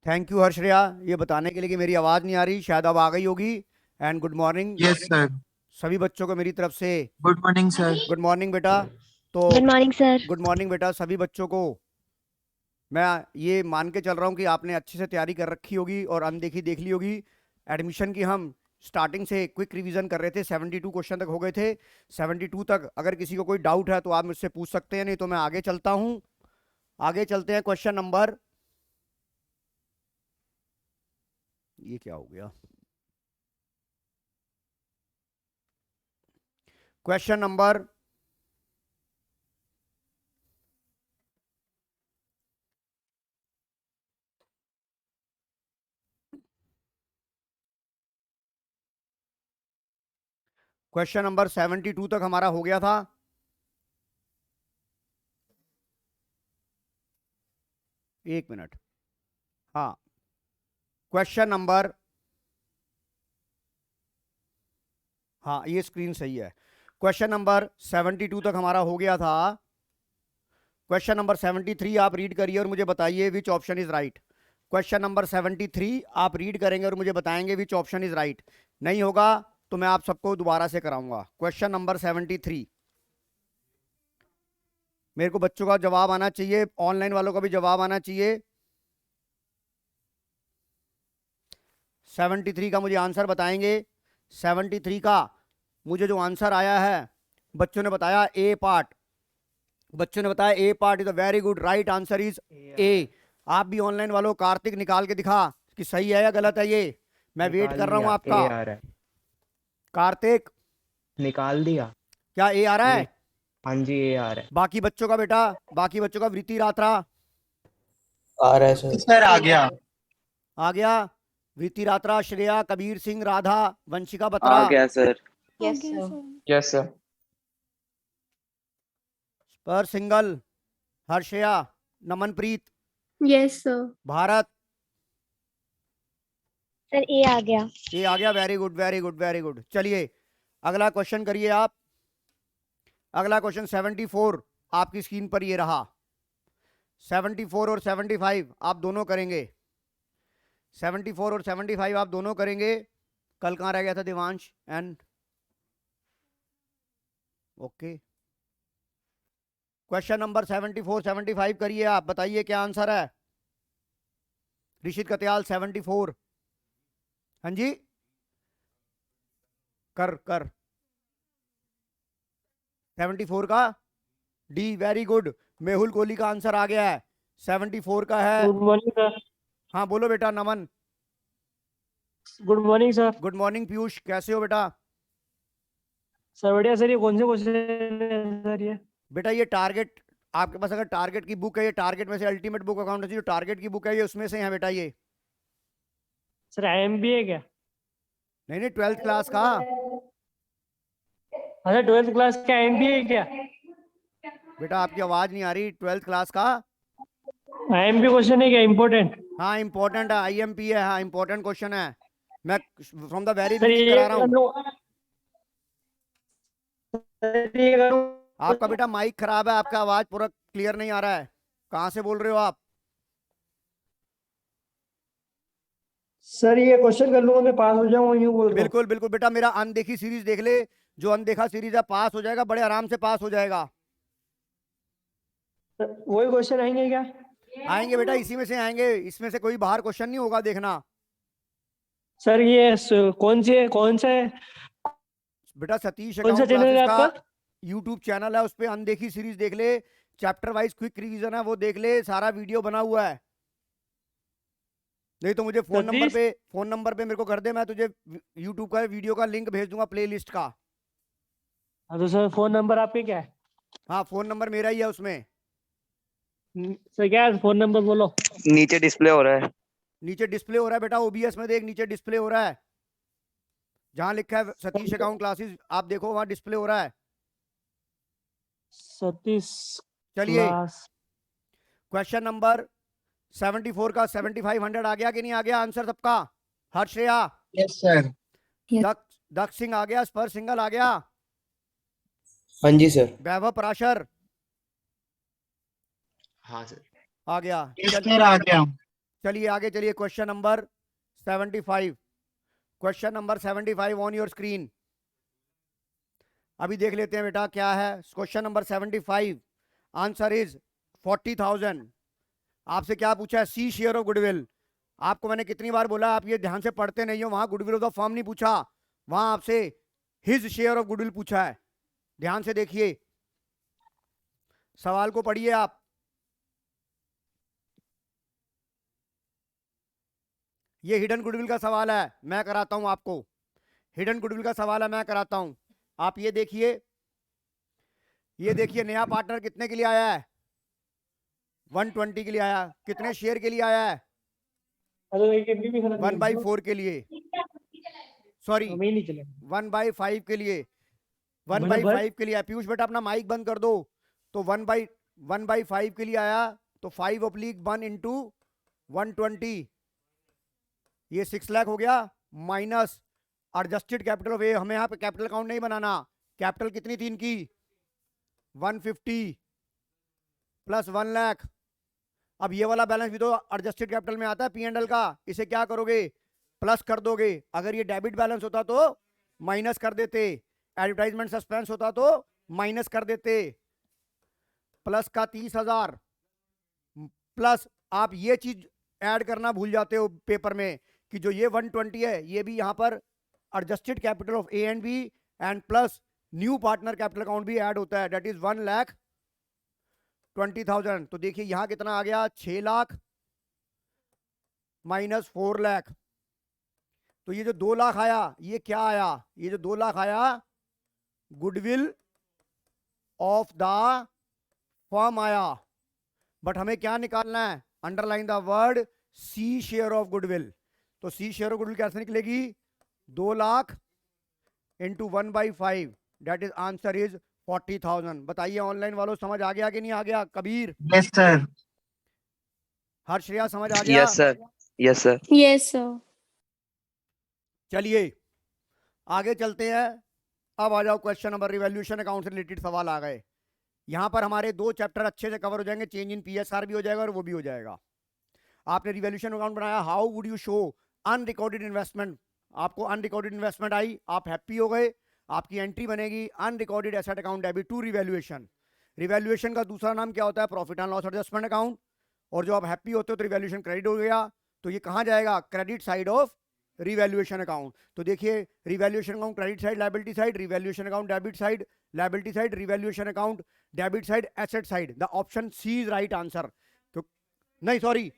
Thank you हर्षया, ये बताने के लिए कि मेरी आवाज़ नहीं आ रही, शायद अब आ गई होगी। And good morning yes sir. सभी बच्चों को मेरी तरफ से। Good morning sir. Good morning बेटा। तो good morning sir. Good morning बेटा, सभी बच्चों को मैं ये मान के चल रहा हूँ कि आपने अच्छे से तैयारी कर रखी होगी और अनदेखी देख ली होगी। एडमिशन की हम स्टार्टिंग से क्विक रिवीजन कर रहे थे, 72 क्वेश्चन तक हो गए थे। 72 तक अगर किसी को कोई डाउट है तो आप मुझसे पूछ सकते हैं, नहीं तो मैं आगे चलता हूँ। आगे चलते हैं। क्वेश्चन नंबर, ये क्या हो गया, क्वेश्चन नंबर क्वेश्चन नंबर 72 तक हमारा हो गया था। एक मिनट। हाँ, क्वेश्चन नंबर, हाँ ये स्क्रीन सही है। क्वेश्चन नंबर 72 तक हमारा हो गया था। क्वेश्चन नंबर 73 आप रीड करिए और मुझे बताइए विच option is right. Question number 73 आप रीड करेंगे और मुझे बताएंगे विच ऑप्शन इज राइट। नहीं होगा तो मैं आप सबको दोबारा से कराऊंगा। क्वेश्चन नंबर 73, मेरे को बच्चों का जवाब आना चाहिए, ऑनलाइन वालों का भी जवाब आना चाहिए। 73 का मुझे आंसर बताएंगे। 73 का मुझे जो आंसर आया है, बच्चों ने बताया ए पार्ट। बच्चों ने बताया A part is a very good, right answer is A. आप भी ऑनलाइन वालों, कार्तिक निकाल के दिखा कि सही है या गलत है ये। मैं वेट कर रहा हूं आपका। ए आ रहा है। कार्तिक, निकाल दिया। क्या ए आ रहा है? हाँ जी, ए आ रहा है। बाकी बच्चों का बेटा, बाकी बच्चों का, वृत्ति रात्रा आ रहा है सर। सर आ गया। आ गया। वृत्ति रात्रा, श्रेया, कबीर सिंह, राधा, वंशिका बत्रा, आ गया sir. Yes sir. Yes sir. पर सिंगल, Harshaya, Namanpreet, yes sir. Bharat. Sir A आ गया। ये आ गया, very good very good very good. चलिए अगला क्वेश्चन करिए आप। अगला क्वेश्चन 74 आपकी स्क्रीन पर ये रहा। 74 और 75 आप दोनों करेंगे। 74 और 75 आप दोनों करेंगे। कल कहाँ रह गया था Devansh and okay. Question number 74 75 करिए आप, बताइए क्या आंसर है। ऋषित कत्याल 74। हाँ जी, कर कर 74 का D, very good. Mehul Kohli का आंसर आ गया है, 74 का है। Good morning sir. हाँ बोलो बेटा Naman. Good morning sir. Good morning Piyush, कैसे हो बेटा? सर बढ़िया सर। ये कौन से क्वेश्चन है सर ये? बेटा ये टारगेट, आपके पास अगर टारगेट की बुक है, ये टारगेट में से अल्टीमेट बुक अकाउंटेंसी जो टारगेट की बुक है, ये उसमें से है बेटा ये। सर IMBA क्या? नहीं नहीं, 12th क्लास का। अच्छा 12th क्लास का IMBA क्या? बेटा आपकी आवाज नहीं आ रही। 12th क्लास का IMBA क्वेश्चन है क्या इम्पोर्टेंट? हाँ इंपॉर्टेंट है, IMP है, हाँ इंपॉर्टेंट क्वेश्चन है। मैं from the very sir beginning ये करा रहा हूँ। करूँ? आपका बेटा माइक खराब है, आपका आवाज पूरा क्लियर नहीं आ रहा है। कहाँ से बोल रहे हो आप? सर ये क्वेश्चन कर लूंगा मैं, पास हो जाऊंगा, यूं बोल रहा हूँ। बिल्कुल बिल्कुल बेटा, मेरा अनदेखी सीरीज देख ले। जो अनदेखा सीरीज है, पास हो जाएगा, बड़े आराम से पास हो जाएगा। सर, वही क्वेश्चन आएंगे क्या? आएंगे बेटा, इसी में से आएंगे, इसमें से कोई बाहर क्वेश्चन नहीं होगा, देखना। सर ये कौन सा है? बेटा सतीश कौन सा अकाउंट चैनल है क्लासेस का आपका? यूट्यूब चैनल है, उस पर अनदेखी सीरीज देख ले। चैप्टर वाइज क्विक रिवीजन है, वो देख ले, सारा वीडियो बना हुआ है। नहीं तो मुझे फोन नंबर पे मेरे को कर दे, मैं तुझे यूट्यूब का वीडियो का लिंक भेज दूंगा, प्लेलिस्ट का। हाँ तो सर फोन नंबर आपके क्या है? हाँ फोन नंबर मेरा ही है उसमें। सर क्या है फोन नंबर बोलो। नीचे डिस्प्ले हो रहा है। नीचे डिस्प्ले हो रहा है बेटा, OBS में देख, नीचे डिस्प्ले हो रहा है, जहां लिखा है सतीश अकाउंट क्लासेस, आप देखो वहां डिस्प्ले हो रहा है। सतीश चलिए क्लास। क्वेश्चन नंबर 74 का 7500 आ गया कि नहीं आ गया आंसर सबका? हर्षया, यस सर। दक्ष सिंह आ गया, स्पर सिंगल आ गया, हाँ जी सर। वैभव पराशर हाँ सर। आ गया। यस सर आ गया। चलिए आगे चलिए, question number 75। Question number 75 on your screen. अभी देख लेते हैं बेटा क्या है क्वेश्चन नंबर 75। Answer is 40,000। आपसे क्या पूछा है? सी शेयर ऑफ गुडविल। आपको मैंने कितनी बार बोला, आप ये ध्यान से पढ़ते नहीं हो। वहां गुडविल ऑफ द फर्म नहीं पूछा, वहां आपसे हिज शेयर ऑफ गुडविल पूछा है। ध्यान से देखिए, सवाल को पढ़िए आप। ये हिडन गुडविल का सवाल है, मैं कराता हूं आपको। हिडन गुडविल का सवाल है, मैं कराता हूं। आप ये देखिए, ये देखिए नया पार्टनर कितने के लिए आया है? 120 के लिए आया। कितने शेयर के लिए आया है? 1/4 के लिए, सॉरी 1/5 के लिए। 1/5 के लिए। पीयूष बेटा अपना माइक बंद कर दो। तो 1/5 के लिए आया, तो 5/1 इंटू 120, ये 6 लाख हो गया। माइनस एडजस्टेड कैपिटल ऑफ ए, हमें यहाँ पे कैपिटल अकाउंट नहीं बनाना। कैपिटल कितनी थी इनकी? 150 प्लस 1 लाख। अब ये वाला बैलेंस भी तो एडजस्टेड कैपिटल में आता है P&L का, इसे क्या करोगे? प्लस कर दोगे। अगर ये डेबिट बैलेंस होता तो माइनस कर देते, एडवर्टाइजमेंट सस्पेंस होता तो माइनस कर देते। प्लस का 30,000 प्लस आप ये चीज ऐड करना भूल जाते हो पेपर में कि जो ये 120 है ये भी यहाँ पर adjusted capital of A and B and plus new partner capital account भी ऐड होता है, दैट इज 1,20,000। तो देखिए यहां कितना आ गया? 6 लाख माइनस 4 लाख। तो ये जो 2 लाख आया ये क्या आया? ये जो 2 लाख आया गुडविल ऑफ द फर्म आया। बट हमें क्या निकालना है? Underline the word C share of goodwill. तो सी शेयर ऑफ गुडविल कैसे निकलेगी? 2 lakh into 1/5, that is answer is 40,000। बताइए ऑनलाइन वालों, समझ आ गया कि नहीं आ गया? Kabir, Yes, sir. हर्षया, समझ आ गया? Yes sir, yes sir. Yes, sir. चलिए आगे चलते हैं। अब आ जाओ क्वेश्चन नंबर, रिवैल्यूएशन अकाउंट से रिलेटेड सवाल आ गए। यहां पर हमारे 2 चैप्टर अच्छे से कवर हो जाएंगे, चेंज इन पीएसआर भी हो जाएगा और वो भी हो जाएगा। आपने रिवैल्यूएशन अकाउंट बनाया, how would you show unrecorded investment? आपको अनरिकॉर्डेड इन्वेस्टमेंट आई, आप हैप्पी हो गए। आपकी एंट्री बनेगी unrecorded asset account debit to revaluation. Revaluation का दूसरा नाम क्या होता है? Profit and loss adjustment account. और जो आप हैप्पी होते हो तो रिवैल्यूएशन क्रेडिट हो गया, तो ये कहां जाएगा? Credit side of revaluation account. तो देखिए revaluation account credit side liability side, revaluation account debit side liability side, revaluation account debit side asset side. The option C is right answer. नहीं sorry,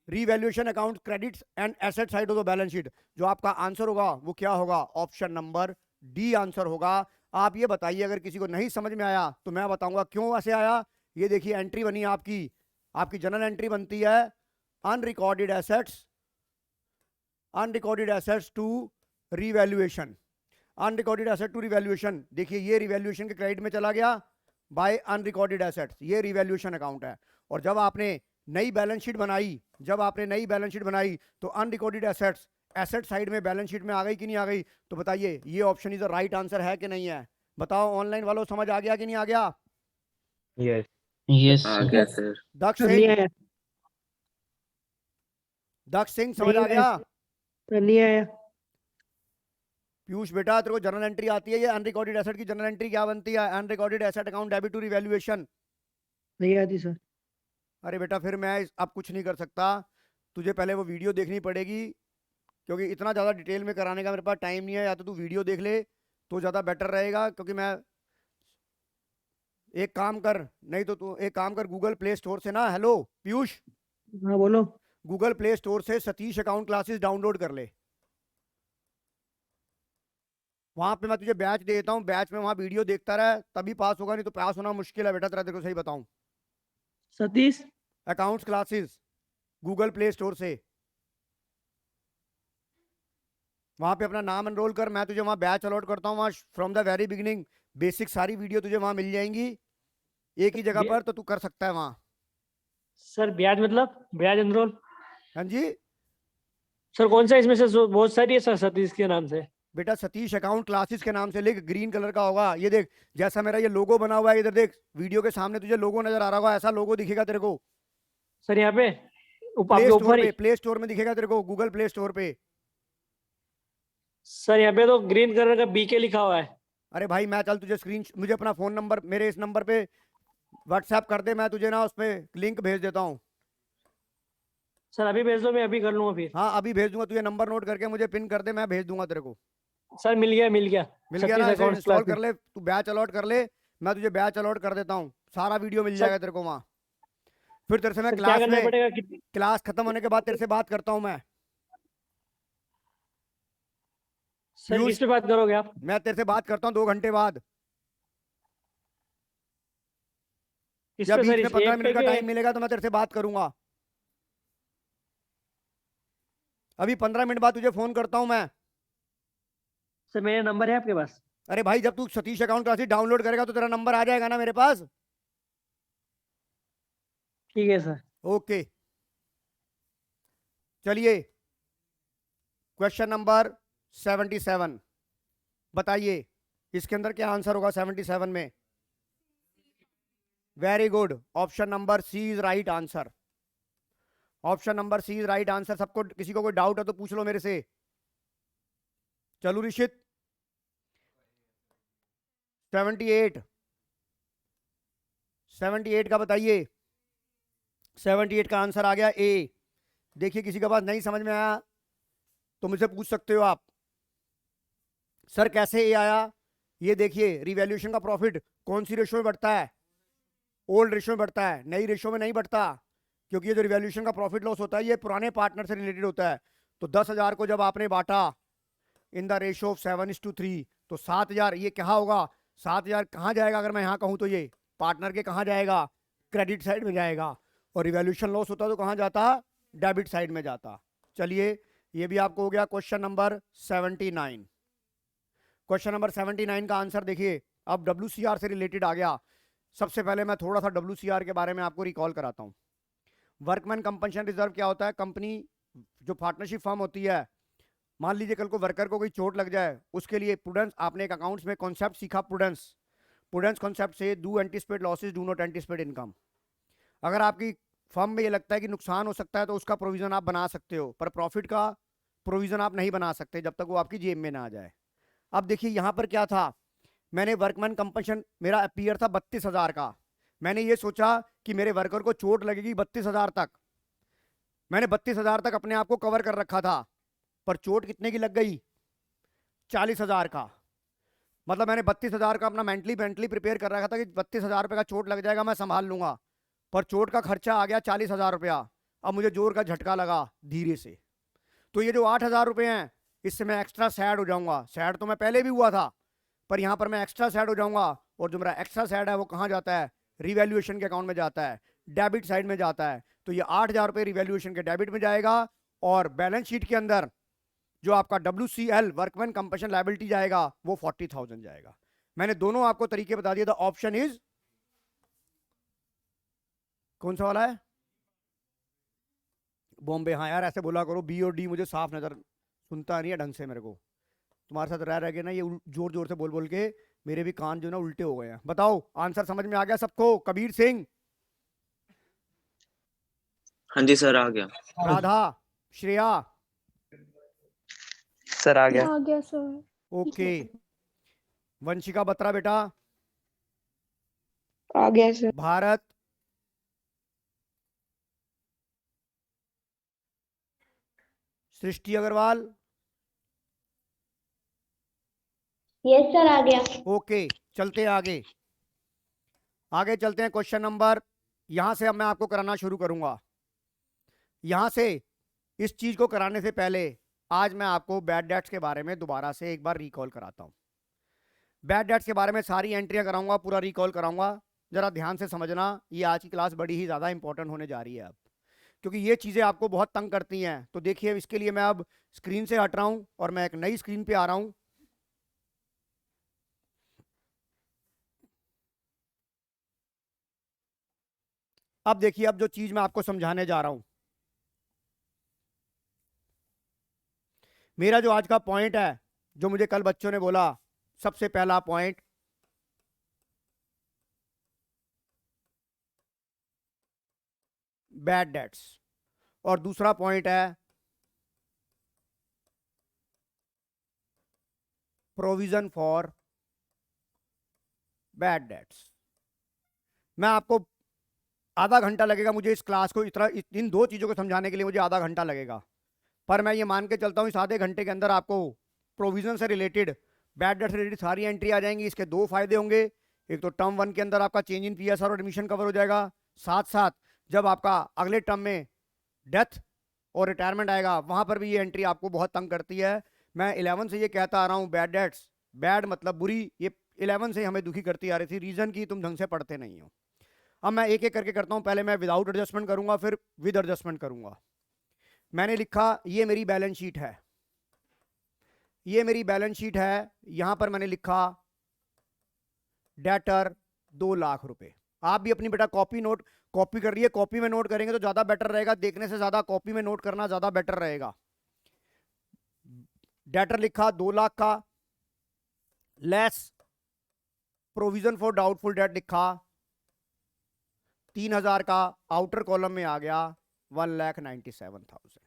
revaluation account credits and asset side of the balance sheet. जो आपका answer होगा वो क्या होगा? Option number D answer होगा। आप ये बताइए, अगर किसी को नहीं समझ में आया तो मैं बताऊंगा क्यों ऐसे आया। ये देखिए एंट्री बनी आपकी, आपकी जनरल एंट्री बनती है unrecorded assets, unrecorded assets to revaluation, unrecorded asset to revaluation. देखिए ये रिवैल्यूएशन के क्रेडिट में चला गया बाय अनरिकॉर्डेड एसेट्स, ये रिवैल्यूएशन अकाउंट है। और जब आपने नई बैलेंस शीट बनाई, जब आपने नई बैलेंस शीट बनाई तो अनरिकॉर्डेड एसेट्स एसेट साइड में बैलेंस शीट में आ गई कि नहीं आ गई? तो बताइए ये option is the right answer है कि नहीं है? बताओ ऑनलाइन वालों, समझ आ गया कि नहीं आ गया? यस। Yes, आ sir. गया सर। दक्ष सर नहीं सिंह, आया, दक्ष सिंह समझ नहीं आ गया? सर नहीं आया। पीयूष बेटा तेरे को जनरल एंट्री आती है? ये अनरिकॉर्डेड एसेट की जनरल एंट्री क्या बनती है? Unrecorded asset account debit to revaluation. नहीं आती सर। अरे बेटा फिर मैं अब कुछ नहीं कर सकता, तुझे पहले वो वीडियो देखनी पड़ेगी, क्योंकि इतना ज़्यादा डिटेल में कराने का मेरे पास टाइम नहीं है। या तो तू वीडियो देख ले तो ज़्यादा बेटर रहेगा, क्योंकि मैं एक काम कर, नहीं तो तू एक काम कर, गूगल प्ले स्टोर से ना, हेलो पीयूष, हाँ बोलो। गूगल प्ले स्टोर से सतीश अकाउंट क्लासेस डाउनलोड कर ले। वहां पे मैं तुझे बैच दे देता हूँ, बैच में वहां वीडियो देखता रहे, तभी पास होगा, नहीं तो पास होना मुश्किल है बेटा तेरा, तेरे को सही बताऊं। Satish accounts classes Google play store से, वहां पे अपना नाम एनरोल कर, मैं तुझे वहां बैच अलॉट करता हूँ, वहां from the very beginning basic सारी वीडियो तुझे वहां मिल जाएंगी एक ही जगह पर, तो तू कर सकता है वहां। सर ब्याज मतलब ब्याज एनरोल? हाँ जी सर कौन सा इसमें से? बहुत सारी है सर सतीश के नाम से। बेटा सतीश अकाउंट क्लासेस के नाम से लिख, ग्रीन कलर का होगा, ये देख जैसा मेरा ये लोगो बना हुआ है, इधर देख वीडियो के सामने तुझे लोगो नजर आ रहा होगा, ऐसा लोगो दिखेगा तेरे को। सर यहाँ पे आपके ऊपर ही। प्ले स्टोर में दिखेगा तेरे को, गूगल प्ले स्टोर पे। सर यहाँ पे तो ग्रीन कलर का बीके लिखा हुआ है। अरे भाई मैं चल तुझे मुझे अपना फोन नंबर मेरे इस नंबर पे व्हाट्सएप कर दे, मैं तुझे ना उस पे लिंक भेज देता हूँ। सर अभी भेज दो, मैं अभी कर लूंगा फिर। हाँ अभी भेज दूंगा, तुझे नंबर नोट करके मुझे पिन कर दे, मैं भेज दूंगा तेरे को। सर मिल गया मिल गया। मिल गया ना? 36 ऐसे अकाउंट्स इंस्टॉल प्लस कर ले, तू बैच अलॉट कर ले, मैं तुझे बैच अलॉट कर देता हूँ, सारा वीडियो मिल जाएगा तेरे को वहाँ। फिर तेरे से मैं सर क्या क्लास करना में, पड़ेगा क्लास खत्म होने के बाद तेरे से बात करता हूँ मैं। सर पीयूष, किस पे बात करोगे आप? मैं तेरे से बात करता हूँ 2 घंटे बाद, किस या पे बीच सर? में इस 15 एक पे मिनट का के? टाइम मिलेगा तो मैं तेरे से बात करूंगा। अभी 15 मिनट बाद तुझे फोन करता हूं मैं। सर मेरा नंबर है आपके पास? अरे भाई जब तू सतीश अकाउंट क्लासेस डाउनलोड करेगा तो तेरा नंबर आ जाएगा ना मेरे पास। ठीक है सर। ओके चलिए, क्वेश्चन नंबर 77 बताइए, इसके अंदर क्या आंसर होगा 77 में? Very good, option number C is right answer. Option number C is right answer. सबको, किसी को कोई डाउट है तो पूछ लो मेरे से। चलो ऋषित, 78 78 का बताइए। 78 का आंसर आ गया ए। देखिए किसी के पास नहीं समझ में आया तो मुझसे पूछ सकते हो आप, सर कैसे ए आया? ये देखिए, रिवैल्यूएशन का प्रॉफिट कौन सी रेशो में बढ़ता है? ओल्ड रेशो में बढ़ता है, नई रेशो में नहीं बढ़ता। क्योंकि ये जो रिवैल्यूएशन का प्रॉफिट लॉस होता है ये पुराने पार्टनर से रिलेटेड होता है। तो 10,000 को जब आपने बांटा इन द रेशो ऑफ 7:3, तो 7,000 ये क्या होगा? 7,000 कहाँ जाएगा? अगर मैं यहाँ कहूँ तो ये पार्टनर के कहाँ जाएगा? क्रेडिट साइड में जाएगा। और रिवैल्यूएशन लॉस होता तो कहाँ जाता? डेबिट साइड में जाता। चलिए ये भी आपको हो गया क्वेश्चन नंबर 79। क्वेश्चन नंबर 79 का आंसर देखिए, अब WCR से रिलेटेड आ गया। सबसे पहले मैं थोड़ा सा WCR के बारे में आपको रिकॉल कराता हूँ। वर्कमैन कंपनसेशन रिजर्व क्या होता है? कंपनी जो पार्टनरशिप फर्म होती है, मान लीजिए कल को वर्कर को कोई चोट लग जाए, उसके लिए प्रूडेंस, आपने एक अकाउंट्स में कॉन्सेप्ट सीखा प्रूडेंस। प्रूडेंस कॉन्सेप्ट से do anticipate losses, do not anticipate income. अगर आपकी फर्म में ये लगता है कि नुकसान हो सकता है तो उसका प्रोविजन आप बना सकते हो, पर प्रॉफिट का प्रोविजन आप नहीं बना सकते जब तक वो आपकी जेब में ना आ जाए। अब देखिए यहाँ पर क्या था, मैंने वर्कमैन कंपनसेशन, मेरा अपीयर था 32,000 का। मैंने ये सोचा कि मेरे वर्कर को चोट लगेगी 32,000 तक, मैंने 32,000 तक अपने आप को कवर कर रखा था। पर चोट कितने की लग गई? 40,000 का। मतलब मैंने 32,000 का अपना मेंटली प्रिपेयर कर रखा था कि 32,000 रुपये का चोट लग जाएगा, मैं संभाल लूंगा। पर चोट का खर्चा आ गया 40,000 रुपया। अब मुझे जोर का झटका लगा धीरे से, तो ये जो 8,000 रुपये हैं इससे मैं एक्स्ट्रा सैड हो जाऊंगा। सैड तो मैं पहले भी हुआ था, पर यहाँ पर मैं एक्स्ट्रा सैड हो जाऊंगा। और जो मेरा एक्स्ट्रा सैड है वो कहाँ जाता है? रिवैल्यूएशन के अकाउंट में जाता है, डेबिट साइड में जाता है। तो ये 8,000 रुपये रिवैल्यूएशन के डेबिट में जाएगा, और बैलेंस शीट के अंदर जो आपका WCL वर्कमैन कंपनसेशन लायबिलिटी जाएगा वो 40,000 जाएगा। मैंने दोनों आपको तरीके बता दिए। द ऑप्शन इज कौन सा वाला है? बॉम्बे। हाँ यार ऐसे बोला करो, बी और डी मुझे साफ नजर, सुनता नहीं है ढंग से मेरे को। तुम्हारे साथ रह के ना ये जोर जोर से बोल बोल के मेरे भी कान जो ना उल्टे हो गए हैं। बताओ आंसर समझ में आ गया सबको? कबीर सिंह, हाँ जी सर, आ गया। राधा, श्रेया, सर आ गया। आ गया सर। ओके, वंशिका बत्रा बेटा, आ गया सर। भारत, सृष्टि अग्रवाल, यस सर आ गया। ओके चलते हैं आगे। आगे चलते हैं क्वेश्चन नंबर, यहां से अब मैं आपको कराना शुरू करूंगा। यहां से इस चीज को कराने से पहले आज मैं आपको बैड डेट्स के बारे में दोबारा से एक बार रिकॉल कराता हूं। बैड डेट्स के बारे में सारी एंट्रियां कराऊंगा, पूरा रिकॉल कराऊंगा। जरा ध्यान से समझना, ये आज की क्लास बड़ी ही ज़्यादा इंपॉर्टेंट होने जा रही है अब, क्योंकि ये चीज़ें आपको बहुत तंग करती हैं। तो देखिए इसके लिए मैं अब स्क्रीन से हट रहा हूं और मैं एक नई स्क्रीन पे आ रहा हूं। अब देखिए, अब जो चीज़ मैं आपको समझाने जा रहा हूं, मेरा जो आज का पॉइंट है, जो मुझे कल बच्चों ने बोला, सबसे पहला पॉइंट, बैड डेट्स। और दूसरा पॉइंट है प्रोविजन फॉर बैड डेट्स। मैं आपको आधा घंटा लगेगा मुझे इस क्लास को इन दो चीजों को समझाने के लिए मुझे आधा घंटा लगेगा, पर मैं ये मान के चलता हूँ इस आधे घंटे के अंदर आपको प्रोविजन से रिलेटेड, बैड डेट से रिलेटेड सारी एंट्री आ जाएंगी। इसके दो फायदे होंगे, एक तो टर्म 1 के अंदर आपका चेंज इन पीएसआर और एडमिशन कवर हो जाएगा, साथ साथ जब आपका अगले टर्म में डेथ और रिटायरमेंट आएगा वहां पर भी ये एंट्री आपको बहुत तंग करती है। मैं 11 से ये कहता आ रहा हूँ बैड डेट्स, बैड मतलब बुरी, ये 11 से हमें दुखी करती आ रही थी, रीजन की तुम ढंग से पढ़ते नहीं हो। अब मैं एक एक करके करता हूँ, पहले मैं विदाउट एडजस्टमेंट करूंगा फिर विद एडजस्टमेंट करूंगा। मैंने लिखा ये मेरी बैलेंस शीट है, ये मेरी बैलेंस शीट है, यहां पर मैंने लिखा डेटर 2 लाख रुपए। आप भी अपनी बेटा कॉपी कर रही है, कॉपी में नोट करेंगे तो ज्यादा बेटर रहेगा, देखने से ज्यादा कॉपी में नोट करना ज्यादा बेटर रहेगा। डेटर लिखा 2 लाख का, less provision for doubtful debt लिखा 3000 का, आउटर कॉलम में आ गया 1,97,000।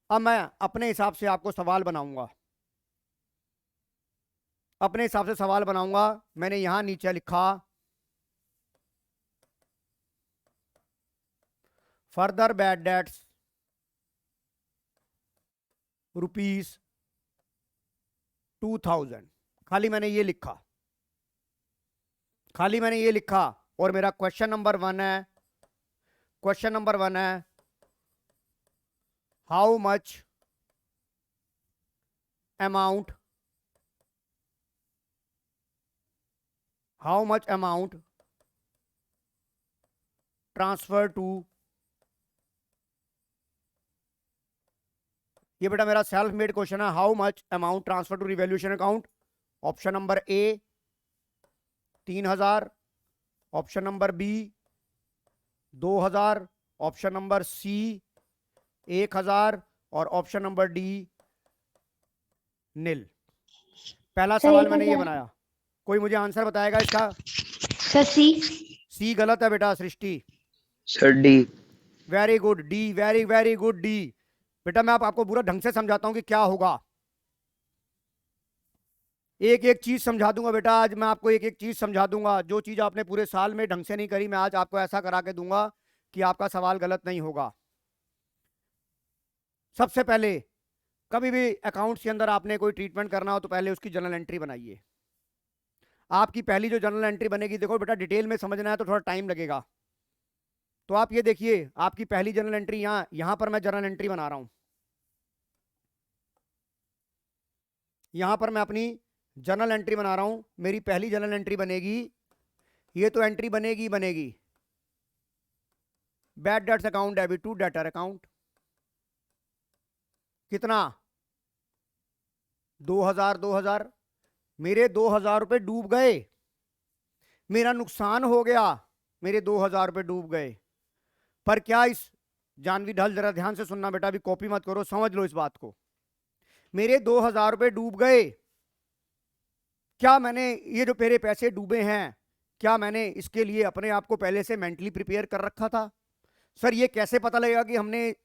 अब मैं अपने हिसाब से आपको सवाल बनाऊंगा, अपने हिसाब से सवाल बनाऊंगा। मैंने यहां नीचे लिखा फर्दर बैड डेट्स ₹2,000, खाली मैंने ये लिखा, खाली मैंने ये लिखा। और मेरा क्वेश्चन नंबर 1 है, क्वेश्चन नंबर 1 है how much amount transfer to, ये बेटा मेरा सेल्फ मेड क्वेश्चन है, how much amount transfer to revaluation account. Option number A 3000, option number B 2000, option number C 1000 और ऑप्शन नंबर डी नील। पहला sir, सवाल 1000 मैंने ये बनाया, कोई मुझे आंसर बताएगा इसका? सर सी। सी गलत है बेटा Srishti. Sir D. Very good, D, very very good, D. बेटा मैं आपको पूरा ढंग से समझाता हूं कि क्या होगा, एक एक चीज समझा दूंगा बेटा। आज मैं आपको एक एक चीज समझा दूंगा, जो चीज आपने पूरे साल में ढंग से नहीं करी मैं आज आपको ऐसा करा के दूंगा कि आपका सवाल गलत नहीं होगा। सबसे पहले कभी भी अकाउंट्स के अंदर आपने कोई ट्रीटमेंट करना हो तो पहले उसकी जर्नल एंट्री बनाइए। आपकी पहली जो जर्नल एंट्री बनेगी, देखो बेटा डिटेल में समझना है तो थोड़ा टाइम लगेगा, तो आप ये देखिए आपकी पहली जर्नल एंट्री यहां पर मैं जर्नल एंट्री बना रहा हूं, यहां पर मैं अपनी जर्नल एंट्री बना रहा हूं। मेरी पहली जर्नल एंट्री बनेगी, ये तो एंट्री बनेगी bad debts account debit to debtor account. कितना? 2000। मेरे 2000 रुपए डूब गए, मेरा नुकसान हो गया, मेरे 2000 रुपए डूब गए। पर क्या इस जानवी ढल, जरा ध्यान से सुनना बेटा, अभी कॉपी मत करो, समझ लो इस बात को। मेरे 2000 रुपए डूब गए, क्या मैंने ये जो मेरे पैसे डूबे हैं, क्या मैंने इसके लिए अपने आप को पहले से मेंटली प्रिपेयर कर रखा था? सर ये कैसे पता लगेगा कि हमने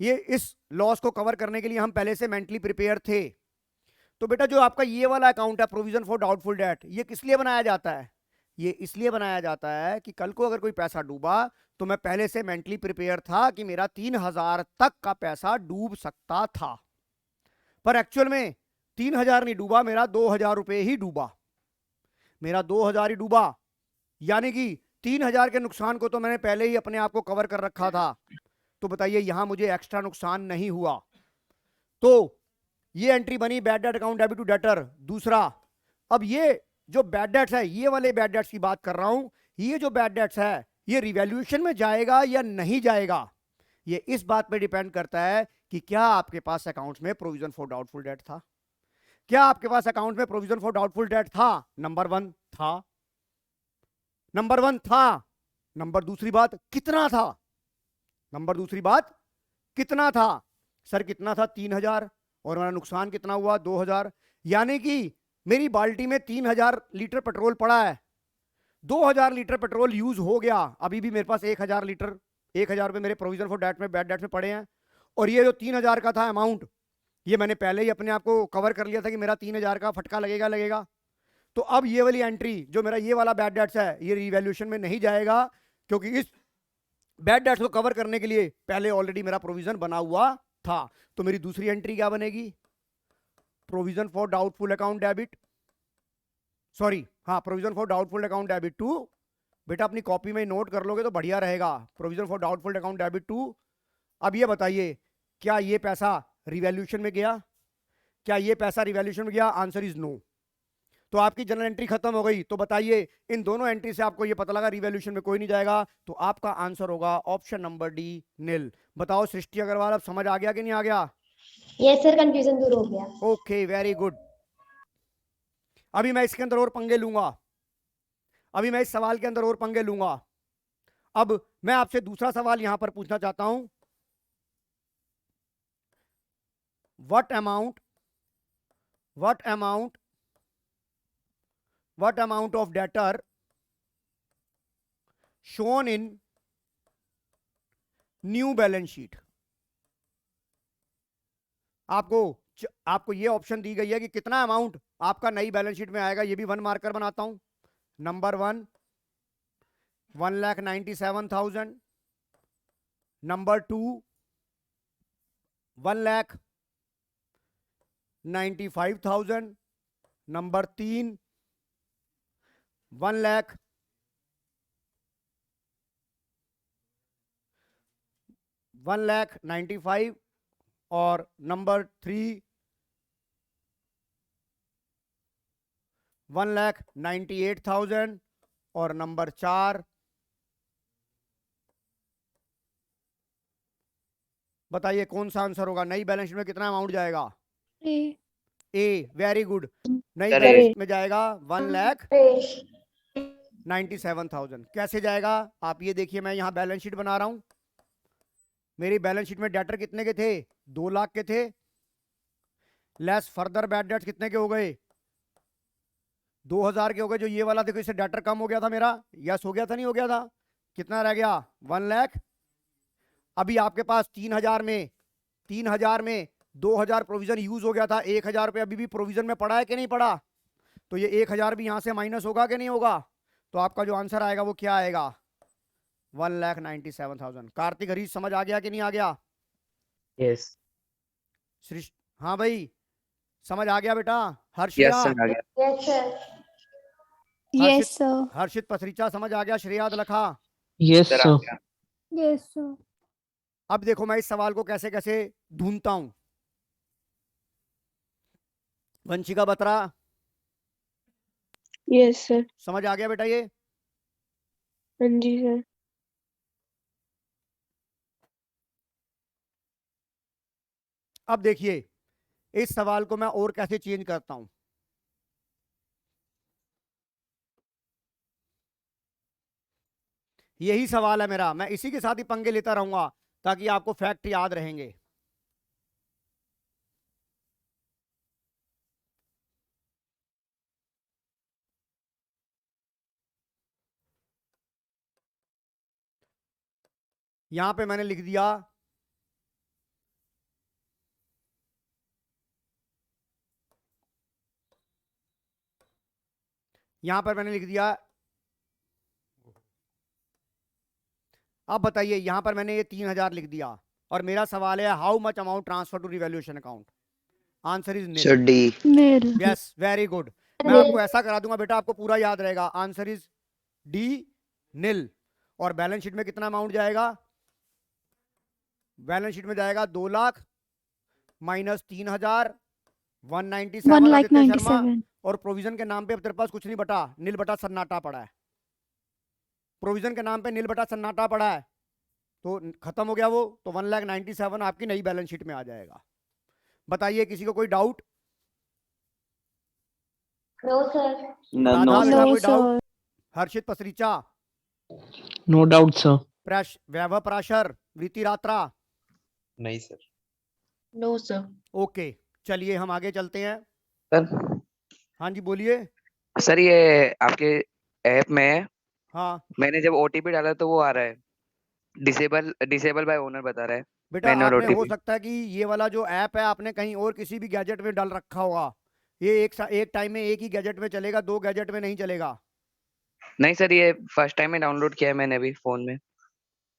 ये इस लॉस को कवर करने के लिए हम पहले से मेंटली प्रिपेयर थे? तो बेटा जो आपका ये वाला अकाउंट है प्रोविजन फॉर डाउटफुल डेट, ये किस लिए बनाया जाता है? ये इसलिए बनाया जाता है कि कल को अगर कोई पैसा डूबा तो मैं पहले से मेंटली प्रिपेयर था कि मेरा 3000 तक का पैसा डूब सकता था। पर एक्चुअल में 3000 नहीं डूबा, मेरा 2000 रुपए ही डूबा, मेरा 2000 ही डूबा। यानी कि 3000 के नुकसान को तो मैंने पहले ही अपने आप को कवर कर रखा था। तो बताइए यहां मुझे एक्स्ट्रा नुकसान नहीं हुआ। तो ये एंट्री बनी bad debt account debit to debtor. दूसरा, अब ये जो बैड डेट्स है, ये वाले बैड डेट्स की बात कर रहा हूं, ये जो बैड डेट्स है ये रिवैल्यूएशन में जाएगा या नहीं जाएगा, ये इस बात पे डिपेंड करता है कि क्या आपके पास अकाउंट्स में प्रोविजन फॉर डाउटफुल डेट था। क्या आपके पास अकाउंट में प्रोविजन फॉर डाउटफुल डेट था? नंबर 1 था, नंबर 1 था। नंबर दूसरी बात कितना था? नंबर दूसरी बात कितना था? सर कितना था? 3000, और मेरा नुकसान कितना हुआ? 2000। यानी कि मेरी बाल्टी में 3000 लीटर पेट्रोल पड़ा है, 2000 लीटर पेट्रोल यूज हो गया, अभी भी मेरे पास 1000 लीटर 1,000 रुपये मेरे प्रोविजन फॉर डेट में बैड डेट में पड़े हैं, और ये जो 3,000 का था अमाउंट, ये मैंने पहले ही अपने आप को कवर कर लिया था कि मेरा 3,000 का फटका लगेगा। तो अब ये वाली एंट्री जो मेरा ये वाला बैड डेट्स है, ये रिवैल्यूएशन में नहीं जाएगा, क्योंकि इस बैड डेट्स को कवर करने के लिए पहले ऑलरेडी मेरा प्रोविजन बना हुआ था। तो मेरी दूसरी एंट्री क्या बनेगी? Provision for doubtful account debit, sorry हाँ, provision for doubtful account debit to, बेटा अपनी कॉपी में नोट कर लोगे तो बढ़िया रहेगा। Provision for doubtful account debit to. अब ये बताइए, क्या ये पैसा रिवैल्यूएशन में गया? क्या ये पैसा रिवैल्यूएशन में गया? Answer is no. तो आपकी जनरल एंट्री खत्म हो गई। तो बताइए, इन दोनों एंट्री से आपको ये पता लगा रिवैल्यूएशन में कोई नहीं जाएगा, तो आपका आंसर होगा ऑप्शन नंबर डी, नील। बताओ सृष्टि अग्रवाल, अब समझ आ गया कि नहीं आ गया? यस सर, कंफ्यूजन दूर हो गया। Okay, very good. अभी मैं इसके अंदर और पंगे लूंगा, अभी मैं इस सवाल के अंदर और पंगे लूंगा। अब मैं आपसे दूसरा सवाल यहां पर पूछना चाहता हूं, what amount of debtor shown in new balance sheet? आपको ये ऑप्शन दी गई है कि कितना अमाउंट आपका नई बैलेंस शीट में आएगा। ये भी 1 मार्कर बनाता हूं। नंबर 1, 1,97,000। नंबर 2, 1,95,000। नंबर 3, 1,95,000 और नंबर 3, 1,98,000 और नंबर 4, बताइए कौन सा आंसर होगा? नई बैलेंस शीट में कितना अमाउंट जाएगा? ए, वेरी गुड। नई Correct. बैलेंस शीट में जाएगा 1,97,000। कैसे जाएगा? आप ये देखिए, मैं यहाँ बैलेंस शीट बना रहा हूं। मेरी बैलेंस शीट में डेटर कितने के थे? 2 लाख के थे। लेस फर्दर बैड डेट्स कितने के हो गए? 2,000 के हो गए। जो ये वाला देखो, इससे डेटर कम हो गया था मेरा, यस हो गया था नहीं हो गया था? कितना रह गया? 1 लाख। अभी आपके पास 3,000 में 2,000 प्रोविजन यूज हो गया था। 1,000 रुपये अभी भी प्रोविजन में पड़ा है कि नहीं पड़ा? तो ये 1,000 भी यहां से माइनस होगा कि नहीं होगा? तो आपका जो आंसर आएगा वो क्या आएगा? 1,97,000। कार्तिक, हरीश, समझ आ गया कि नहीं आ गया? यस। हाँ भाई, समझ आ गया बेटा? यस हर्षिया, सर आ गया। Yes sir. Harshit, sir. Harshit Pathricha, समझ आ गया? श्रेया लखा, यस सर आ सर। गया। Yes sir. अब देखो मैं इस सवाल को कैसे कैसे ढूंढता हूं। Vanshika Batra, yes sir. समझ आ गया बेटा ये? हाँ जी सर। अब देखिए, इस सवाल को मैं और कैसे चेंज करता हूं। यही सवाल है मेरा, मैं इसी के साथ ही पंगे लेता रहूंगा ताकि आपको फैक्ट याद रहेंगे। यहां पे मैंने लिख दिया अब बताइए, यहां पर मैंने ये 3,000 लिख दिया और मेरा सवाल है how much amount transfer to revaluation account? Answer is sir D. Yes, very good. मैं आपको ऐसा करा दूंगा बेटा, आपको पूरा याद रहेगा। आंसर इज डी, नील। और बैलेंस शीट में कितना अमाउंट जाएगा? बैलेंस शीट में जाएगा 2 लाख माइनस 3,000, 197 शर्मा। और प्रोविजन के नाम पे अब तेरे पास कुछ नहीं बटा, नील बटा सन्नाटा पड़ा है। प्रोविजन के नाम पे नील बटा सन्नाटा पड़ा है, तो खत्म हो गया वो। तो 1,97,000 आपकी नई बैलेंस शीट में आ जाएगा। बताइए, किसी को कोई doubt? No sir. Radha, no बेटा कोई doubt? Harshit Pasricha, no doubt sir. Vaibhav Prashar, Vritti Ratra, नहीं सर। No sir. ओके, चलिए हम आगे चलते हैं। सर। हाँ जी बोलिए। सर ये आपके ऐप में हाँ मैंने जब ओटीपी डाला तो वो आ रहा है डिसेबल बाय ओनर बता रहा है। बेटा मैनुअल आपने हो ओटीपी। सकता है कि ये वाला जो ऐप है आपने कहीं और किसी भी गैजेट में डाल रखा होगा। ये एक टाइम में एक ही गैजेट में चलेगा, दो गैजेट में नहीं चलेगा। नहीं सर, ये फर्स्ट टाइम में डाउनलोड किया है मैंने अभी फोन में।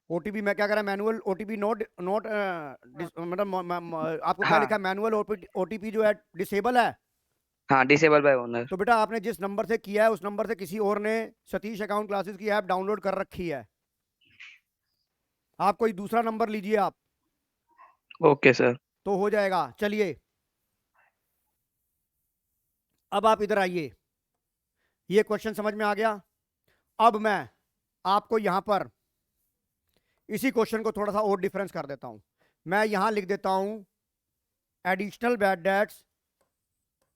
ओटीपी मैं क्या कह रहा मैनुअल ओटीपी नोट नोट मतलब आपको क्या हाँ लिखा है, मैनुअल ओटीपी जो है डिसेबल है। हाँ, डिसेबल बाय ओनर। तो बेटा आपने जिस नंबर से किया है उस नंबर से किसी और ने सतीश अकाउंट क्लासेस की ऐप डाउनलोड कर रखी है। आप कोई दूसरा नंबर लीजिए आप, ओके सर। तो हो जाएगा। चलिए अब आप इधर आइए, ये क्वेश्चन समझ में आ गया। अब मैं आपको यहां पर इसी क्वेश्चन को थोड़ा सा और डिफरेंस कर देता हूं। मैं यहां लिख देता हूं additional bad debts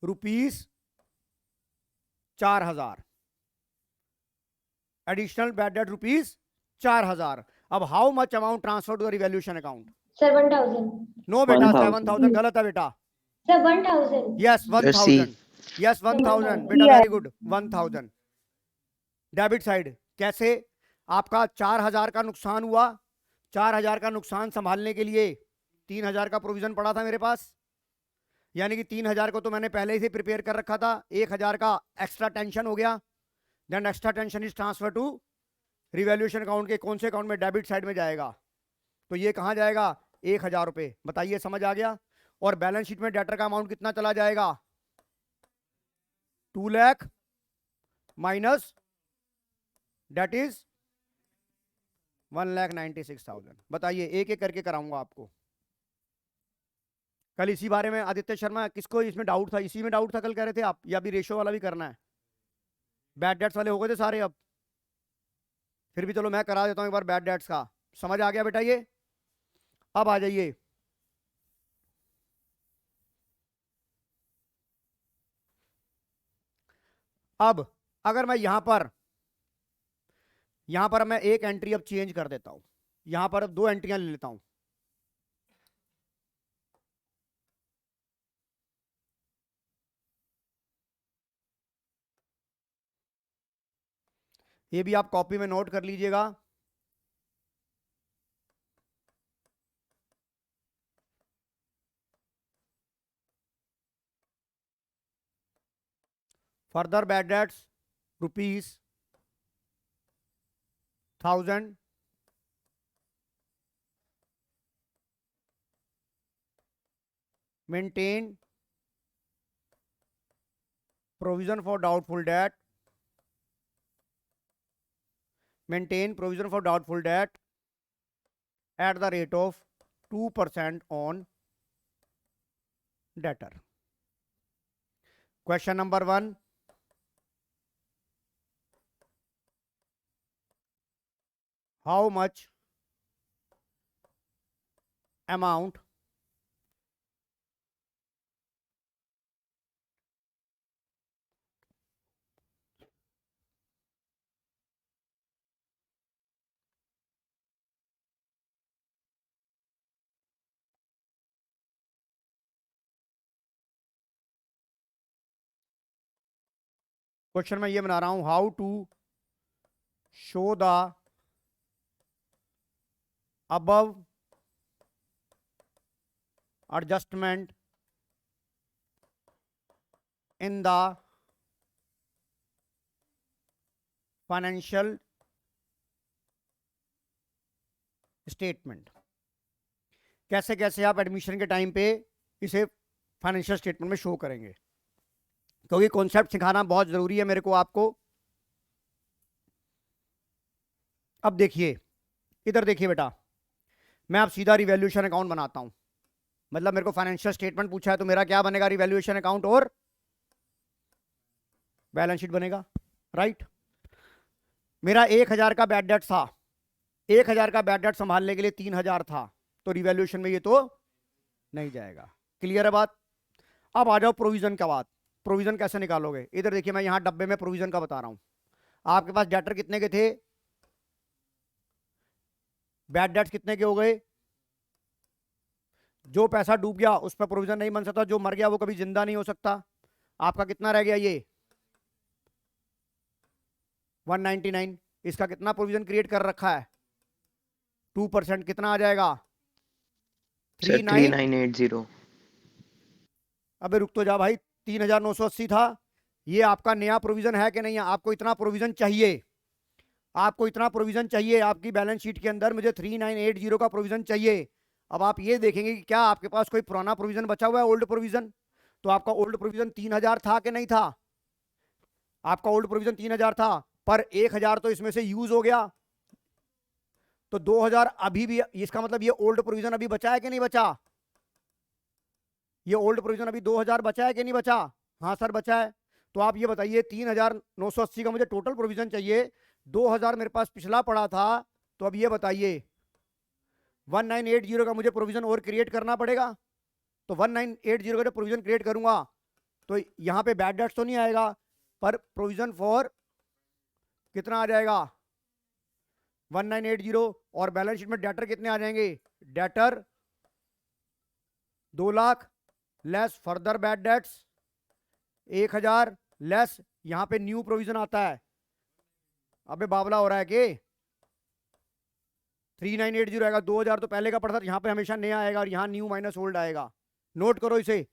₹4000। Additional bad debt ₹4000। अब how much amount transfer to the revaluation account? Sir 1000। No बेटा, 1000 7000 गलत है बेटा। Sir 1000। Yes Let's see. 1000, yes 1000 बेटा, Yeah. Very good 1000। Debit side कैसे? आपका 4000 का नुकसान हुआ, 4000 का नुकसान संभालने के लिए 3000 का प्रोविजन पड़ा था मेरे पास, यानी कि 3000 को तो मैंने पहले ही से प्रिपेयर कर रखा था। 1000 का एक्स्ट्रा टेंशन हो गया, then extra tension is transfer to revaluation account के कौन से अकाउंट में? डेबिट साइड में जाएगा। तो ये कहाँ जाएगा? 1000 रुपये। बताइए समझ आ गया? और बैलेंस शीट में डेटर का अमाउंट कितना चला जाएगा? 2 लाख माइनस डेट इज 1,96,000। बताइए, एक एक करके कराऊंगा आपको। कल इसी बारे में आदित्य शर्मा, किसको इसमें डाउट था? इसी में डाउट था कल कह रहे थे आप, या अभी रेशो वाला भी करना है? बैड डेट्स वाले हो गए थे सारे। अब फिर भी चलो मैं करा देता हूं एक बार बैड डेट्स का। समझ आ गया बेटा ये? अब आ जाइए, अब अगर मैं यहां पर मैं एक एंट्री अब चेंज कर देता हूं, यहां पर अब 2 एंट्रियां ले लेता हूं। ये भी आप कॉपी में नोट कर लीजिएगा। Further bad debts ₹1000, maintain provision for doubtful debt, maintain provision for doubtful debt at the rate of 2% on debtor. Question number 1, how much amount question मैं ये बना रहा हूं, how to show the above adjustment in the financial statement. कैसे कैसे आप admission के time पे इसे फाइनेंशियल स्टेटमेंट में शो करेंगे, क्योंकि कॉन्सेप्ट सिखाना बहुत जरूरी है मेरे को आपको। अब देखिए, इधर देखिए बेटा, मैं अब सीधा रिवैल्यूएशन अकाउंट बनाता हूं। मतलब मेरे को फाइनेंशियल स्टेटमेंट पूछा है तो मेरा क्या बनेगा? रिवैल्यूएशन अकाउंट और बैलेंस शीट बनेगा, राइट। मेरा 1000 का बैड डेट था, 1000 का बैड डेट संभालने के लिए 3000 था, तो रिवैल्यूएशन में ये तो नहीं जाएगा। क्लियर है बात? अब आ जाओ प्रोविजन का बात। प्रोविजन कैसे निकालोगे? इधर देखिए, मैं यहां डब्बे में प्रोविजन का बता रहा हूं। आपके पास डेटर कितने के थे? बैड डेट्स कितने के हो गए? जो पैसा डूब गया उस पर प्रोविजन नहीं बन सकता, जो मर गया वो कभी जिंदा नहीं हो सकता। आपका कितना रह गया? ये 199। इसका कितना प्रोविजन क्रिएट कर रखा है? 2% कितना आ जाएगा? सर 39। 3980। अबे रुक तो जा भाई, 3980 था। ये आपका नया प्रोविजन है कि नहीं है? आपको इतना प्रोविजन चाहिए, आपको इतना प्रोविजन चाहिए आपकी बैलेंस शीट के अंदर। मुझे 3980 का प्रोविजन चाहिए। अब आप ये देखेंगे कि क्या आपके पास कोई पुराना प्रोविजन बचा हुआ है, ओल्ड प्रोविजन। तो आपका ओल्ड प्रोविजन 3000 था कि नहीं था? आपका ओल्ड प्रोविजन 3000 था, पर 1000 तो इसमें से यूज हो गया, तो 2000 अभी भी। इसका मतलब ये ओल्ड प्रोविजन अभी बचा है कि नहीं बचा? ये ओल्ड प्रोविजन अभी 2000 बचा है कि नहीं बचा? हाँ सर बचा है। तो आप ये बताइए, 3980 का मुझे टोटल प्रोविजन चाहिए, 2000 मेरे पास पिछला पड़ा था। तो अब ये बताइए, 1980 का मुझे प्रोविजन और क्रिएट करना पड़ेगा। तो 1980 का जब प्रोविजन क्रिएट करूंगा तो यहाँ पे बैड डेट्स तो नहीं आएगा, पर प्रोविजन फॉर कितना आ जाएगा? 1980। और बैलेंस शीट में डेटर कितने आ जाएंगे? Debtor 2 lakh less further bad debts 1000 less यहां पे न्यू प्रोविजन आता है। अबे बावला हो रहा है कि 3980 आएगा, 2000 तो पहले का पड़ा था, यहां पे हमेशा नया आएगा और यहां न्यू माइनस ओल्ड आएगा। नोट करो इसे।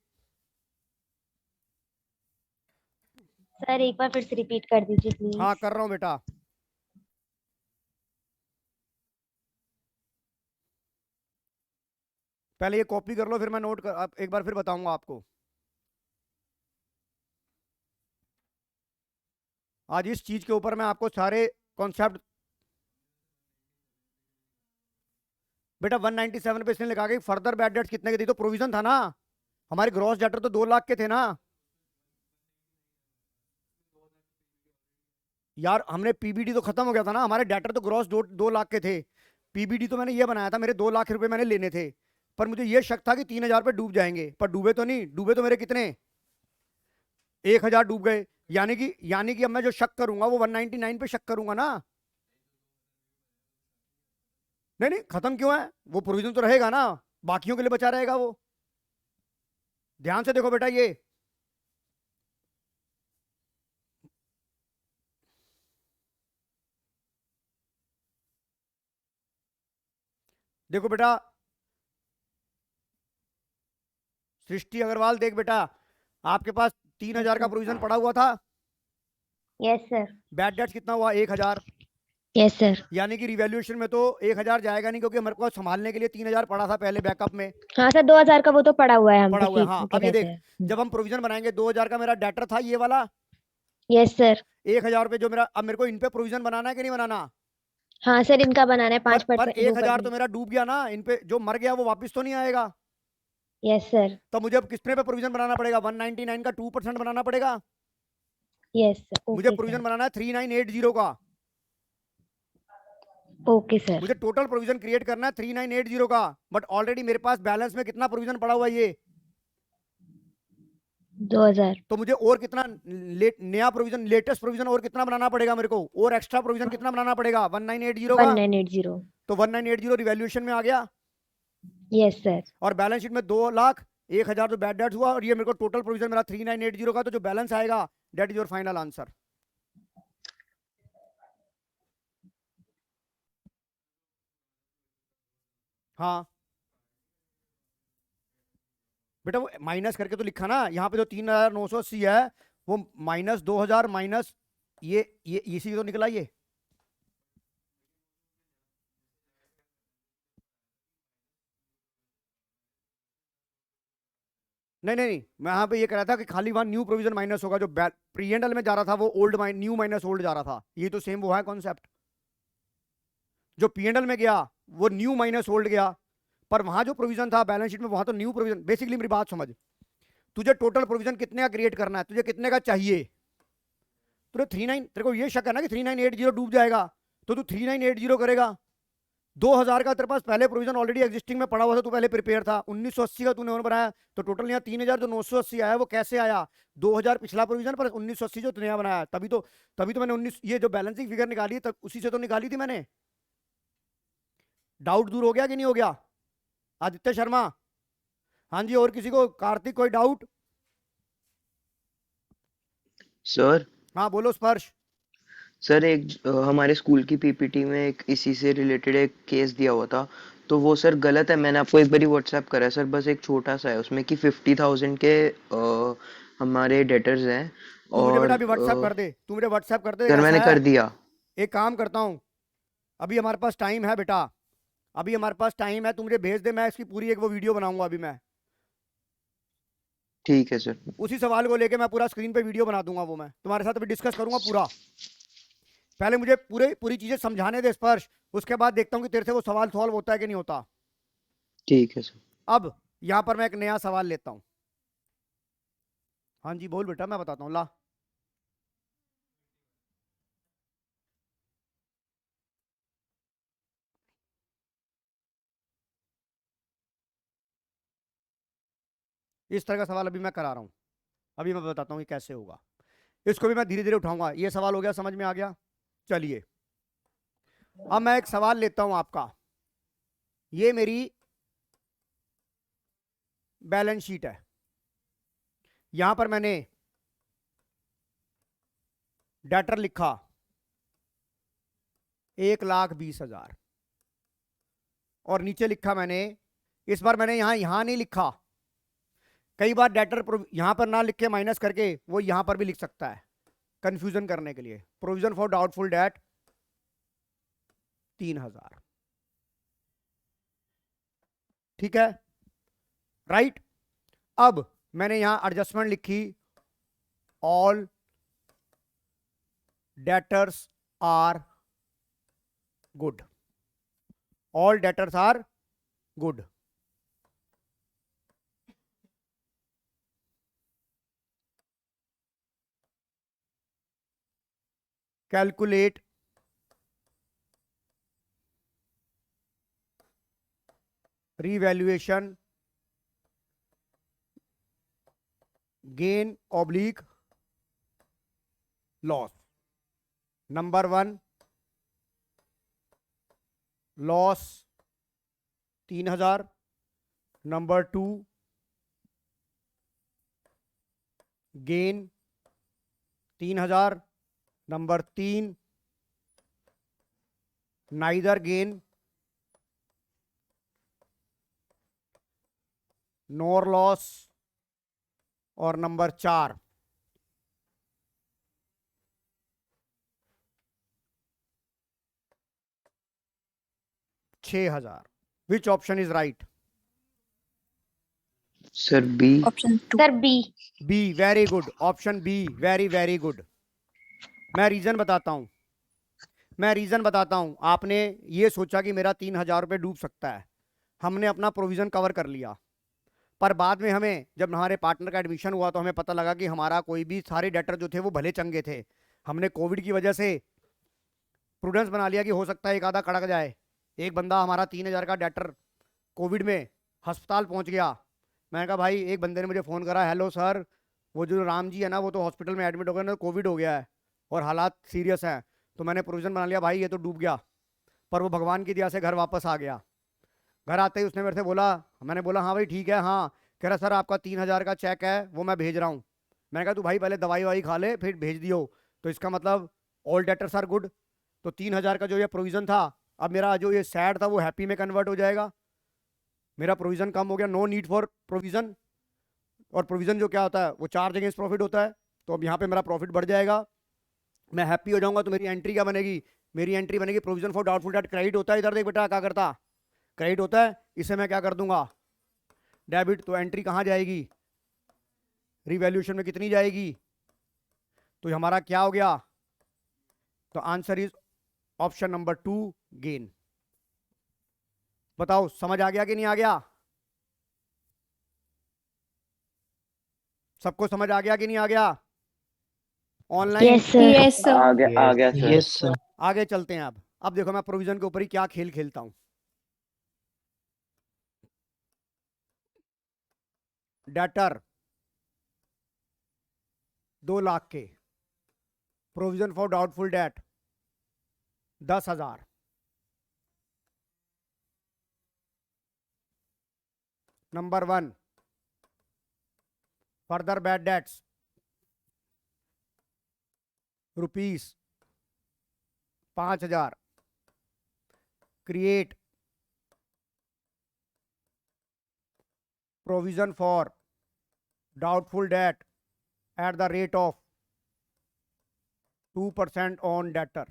सर एक बार फिर से रिपीट कर दीजिए प्लीज। हाँ कर रहा हूं बेटा। पहले ये कॉपी कर लो, फिर मैं नोट कर एक बार फिर बताऊंगा आपको। आज इस चीज के ऊपर मैं आपको सारे कॉन्सेप्ट। बेटा 197 पे इसने लिखा कि फर्दर बैड डेट्स कितने के दी? तो प्रोविजन था ना, हमारे ग्रॉस डेटर तो 2 लाख के थे ना यार। हमने पीबीडी तो खत्म हो गया था ना, हमारे डेटर तो ग्रॉस 2 लाख के थे। पीबीडी तो मैंने ये बनाया था, मेरे 2 लाख रुपए मैंने लेने थे, पर मुझे ये शक था कि 3000 पे डूब जाएंगे, पर डूबे तो नहीं। डूबे तो मेरे कितने? 1000 डूब गए। यानी कि अब मैं जो शक करूंगा वो 199 पे शक करूंगा ना। नहीं नहीं, खत्म क्यों है? वो प्रोविजन तो रहेगा ना, बाकियों के लिए बचा रहेगा वो। ध्यान से देखो बेटा, ये देखो बेटा, सृष्टि अग्रवाल, देख बेटा, आपके पास 3000 का प्रोविजन पड़ा हुआ था। Yes sir. बैड डेट्स कितना हुआ? 1000। Yes sir. यानी कि रिवैल्यूएशन में तो 1000 जाएगा नहीं, क्योंकि हमारे को संभालने के लिए 3000 पड़ा था पहले बैकअप में। हाँ सर 2000 का वो तो पड़ा हुआ है हम पड़ा पे, हुआ है, ठीक हाँ। क्या अब ये कहते देख, हैं। जब हम प्रोविजन बनाएंगे 2000 का मेरा डेटर था ये वाला। Yes sir. 1000 पे जो मेरा, अब मेरे को इन पे प्रोविजन बनाना है कि नहीं बनाना? हाँ सर इनका बनाना है पर 5%। 1000 तो मेरा डूब गया ना, इन पे जो मर गया वो वापस तो नहीं आएगा। Yes sir. तो मुझे अब कितने पे प्रोविजन बनाना पड़ेगा? 199 का 2% बनाना पड़ेगा। Yes sir. मुझे ओके प्रोविजन सर। बनाना है 3980 का। Okay sir. मुझे टोटल प्रोविजन क्रिएट करना है 3980 का, बट ऑलरेडी मेरे पास बैलेंस में कितना प्रोविजन पड़ा हुआ है? ये 2000। तो मुझे और कितना नया प्रोविजन, लेटेस्ट प्रोविजन और कितना बनाना पड़ेगा मेरे को? और एक्स्ट्रा प्रोविजन कितना बनाना पड़ेगा? 1980 का। 1980। तो 1980 रिवैल्यूएशन में आ गया। Yes sir. और बैलेंस शीट में 2 लाख 1000 तो बैड डेट्स हुआ, और ये मेरे को टोटल प्रोविजन मेरा 3980 का। तो जो बैलेंस आएगा that is your final answer. हाँ बेटा, वो माइनस करके तो लिखा ना यहाँ पे, जो 3980 है वो माइनस 2000 माइनस ये इसी तो निकला ये। नहीं नहीं नहीं, मैं यहाँ पे ये कह रहा था कि खाली वहां न्यू प्रोविजन माइनस होगा, जो प्रीएंडल में जा रहा था वो ओल्ड न्यू माइनस ओल्ड जा रहा था। ये तो सेम वो है कॉन्सेप्ट। जो पीएनएल में गया वो न्यू माइनस ओल्ड गया, पर वहां जो प्रोविजन था बैलेंस शीट में वहां तो न्यू प्रोविजन। बेसिकली मेरी बात समझ, तुझे टोटल प्रोविजन कितने का क्रिएट करना है, तुझे कितने का चाहिए? तुझे 39, तेरे को ये शक है ना कि 3980 डूब जाएगा, तो तू 3980 करेगा। 2000 का तेरे पास पहले प्रोविजन ऑलरेडी एग्जिस्टिंग में पड़ा हुआ था, तू पहले प्रिपेयर था। 1980 का तूने और बनाया, तो टोटल यहाँ 3000 जो 980 आया वो कैसे आया? 2000 पिछला प्रोविजन पर 1980 जो नया बनाया, तभी तो मैंने 19 ये जो बैलेंसिंग फिगर निकाली तब उसी से तो निकाली थी मैंने। डाउट दूर हो गया कि नहीं हो गया? आदित्य शर्मा, हाँ जी। और किसी को? कार्तिक, कोई डाउट? सर हाँ बोलो स्पर्श। सर हमारे स्कूल की पीपीटी में एक इसी से रिलेटेड एक केस दिया हुआ था, तो वो सर गलत है। मैंने आपको एक बारी व्हाट्सएप करा है सर, बस एक छोटा सा है उसमें कि 50,000 के हमारे डेटर्स हैं। तू मुझे बेटा और अभी व्हाट्सएप कर दे, तू मुझे व्हाट्सएप कर दे। सर ऐसा मैंने है, कर दिया। एक काम करता हूँ, अभी हमारे पास टाइम है बेटा, अभी हमारे पास टाइम है, तू मुझे भेज दे, मैं इसकी पूरी एक वो वीडियो बनाऊंगा अभी मैं ठीक है सर। उसी सवाल को लेके मैं पूरा स्क्रीन पे वीडियो बना दूंगा, वो मैं तुम्हारे साथ अभी डिस्कस करूंगा पूरा। पहले मुझे पूरी चीजें समझाने दे स्पर्श, उसके बाद देखता हूँ कि तेरे से वो सवाल सॉल्व होता है कि नहीं होता। ठीक है सर। अब यहां पर मैं एक नया सवाल लेता हूं। हाँ जी बोल बेटा, मैं बताता हूँ ला। इस तरह का सवाल अभी मैं करा रहा हूं, अभी मैं बताता हूँ कि कैसे होगा। इसको भी मैं धीरे धीरे उठाऊंगा। ये सवाल हो गया, समझ में आ गया। चलिए अब मैं एक सवाल लेता हूं आपका। ये मेरी बैलेंस शीट है, यहां पर मैंने डेटर लिखा 1,20,000 और नीचे लिखा मैंने, इस बार मैंने यहां नहीं लिखा, कई बार डेटर यहां पर ना लिख के माइनस करके वो यहां पर भी लिख सकता है कंफ्यूजन करने के लिए। प्रोविजन फॉर डाउटफुल डेट 3,000, ठीक है राइट। अब मैंने यहां एडजस्टमेंट लिखी, all debtors are good, all debtors are good. Calculate revaluation gain oblique loss। Number 1 loss 3,000, number 2 gain 3,000, number 3 neither gain nor loss, और number 4 6,000। Which option is right? Sir B. Sir B. B, very good, option B, very very good. मैं reason बताता हूं, आपने ये सोचा कि मेरा 3,000 रुपये डूब सकता है, हमने अपना प्रोविजन कवर कर लिया, पर बाद में हमें जब हमारे पार्टनर का एडमिशन हुआ तो हमें पता लगा कि हमारा कोई भी सारे डेटर जो थे वो भले चंगे थे। हमने कोविड की वजह से प्रूडेंस बना लिया कि हो सकता है एक आधा कड़क जाए। एक बंदा हमारा 3,000 का डेटर कोविड में अस्पताल पहुंच गया। मैंने कहा भाई, एक बंदे ने मुझे फ़ोन करा, हेलो सर, वो जो राम जी है ना वो तो हॉस्पिटल में एडमिट हो गए ना, कोविड हो गया है और हालात सीरियस हैं। तो मैंने प्रोविज़न बना लिया, भाई ये तो डूब गया, पर वो भगवान की दया से घर वापस आ गया। घर आते ही उसने मेरे से बोला, मैंने बोला हाँ भाई ठीक है, हाँ। कह रहा सर आपका 3,000 का चेक है वो मैं भेज रहा हूँ। मैंने कहा तू भाई पहले दवाई वाई खा ले फिर भेज दियो। तो इसका मतलब ऑल डेटर्स आर गुड। तो 3,000 का जो ये प्रोविज़न था, अब मेरा जो ये सैड था वो हैप्पी में कन्वर्ट हो जाएगा, मेरा प्रोविज़न कम हो गया, नो नीड फॉर प्रोविज़न। और प्रोविज़न जो क्या होता है वो चार्ज अगेंस्ट प्रॉफिट होता है, तो अब यहाँ पे मेरा प्रॉफिट बढ़ जाएगा, मैं हैप्पी हो जाऊंगा। तो मेरी एंट्री क्या बनेगी? मेरी एंट्री बनेगी provision for doubtful debt credit होता है, इधर देख बेटा क्या करता, क्रेडिट होता है, इसे मैं क्या कर दूंगा डेबिट। तो एंट्री कहाँ जाएगी? रिवैल्यूएशन में कितनी जाएगी? तो हमारा क्या हो गया? तो answer is option number 2 gain. बताओ समझ आ गया कि नहीं आ गया? सबको समझ आ गया कि नहीं आ गया? Online yes sir. आ गया सर। Yes, sir. आगे चलते हैं। अब देखो मैं प्रोविजन के ऊपर ही क्या खेल खेलता हूं। डेटर 2 लाख के, provision for doubtful debt 10,000, number 1 further bad debts rupees 5,000 create provision for doubtful debt at the rate of 2% on debtor.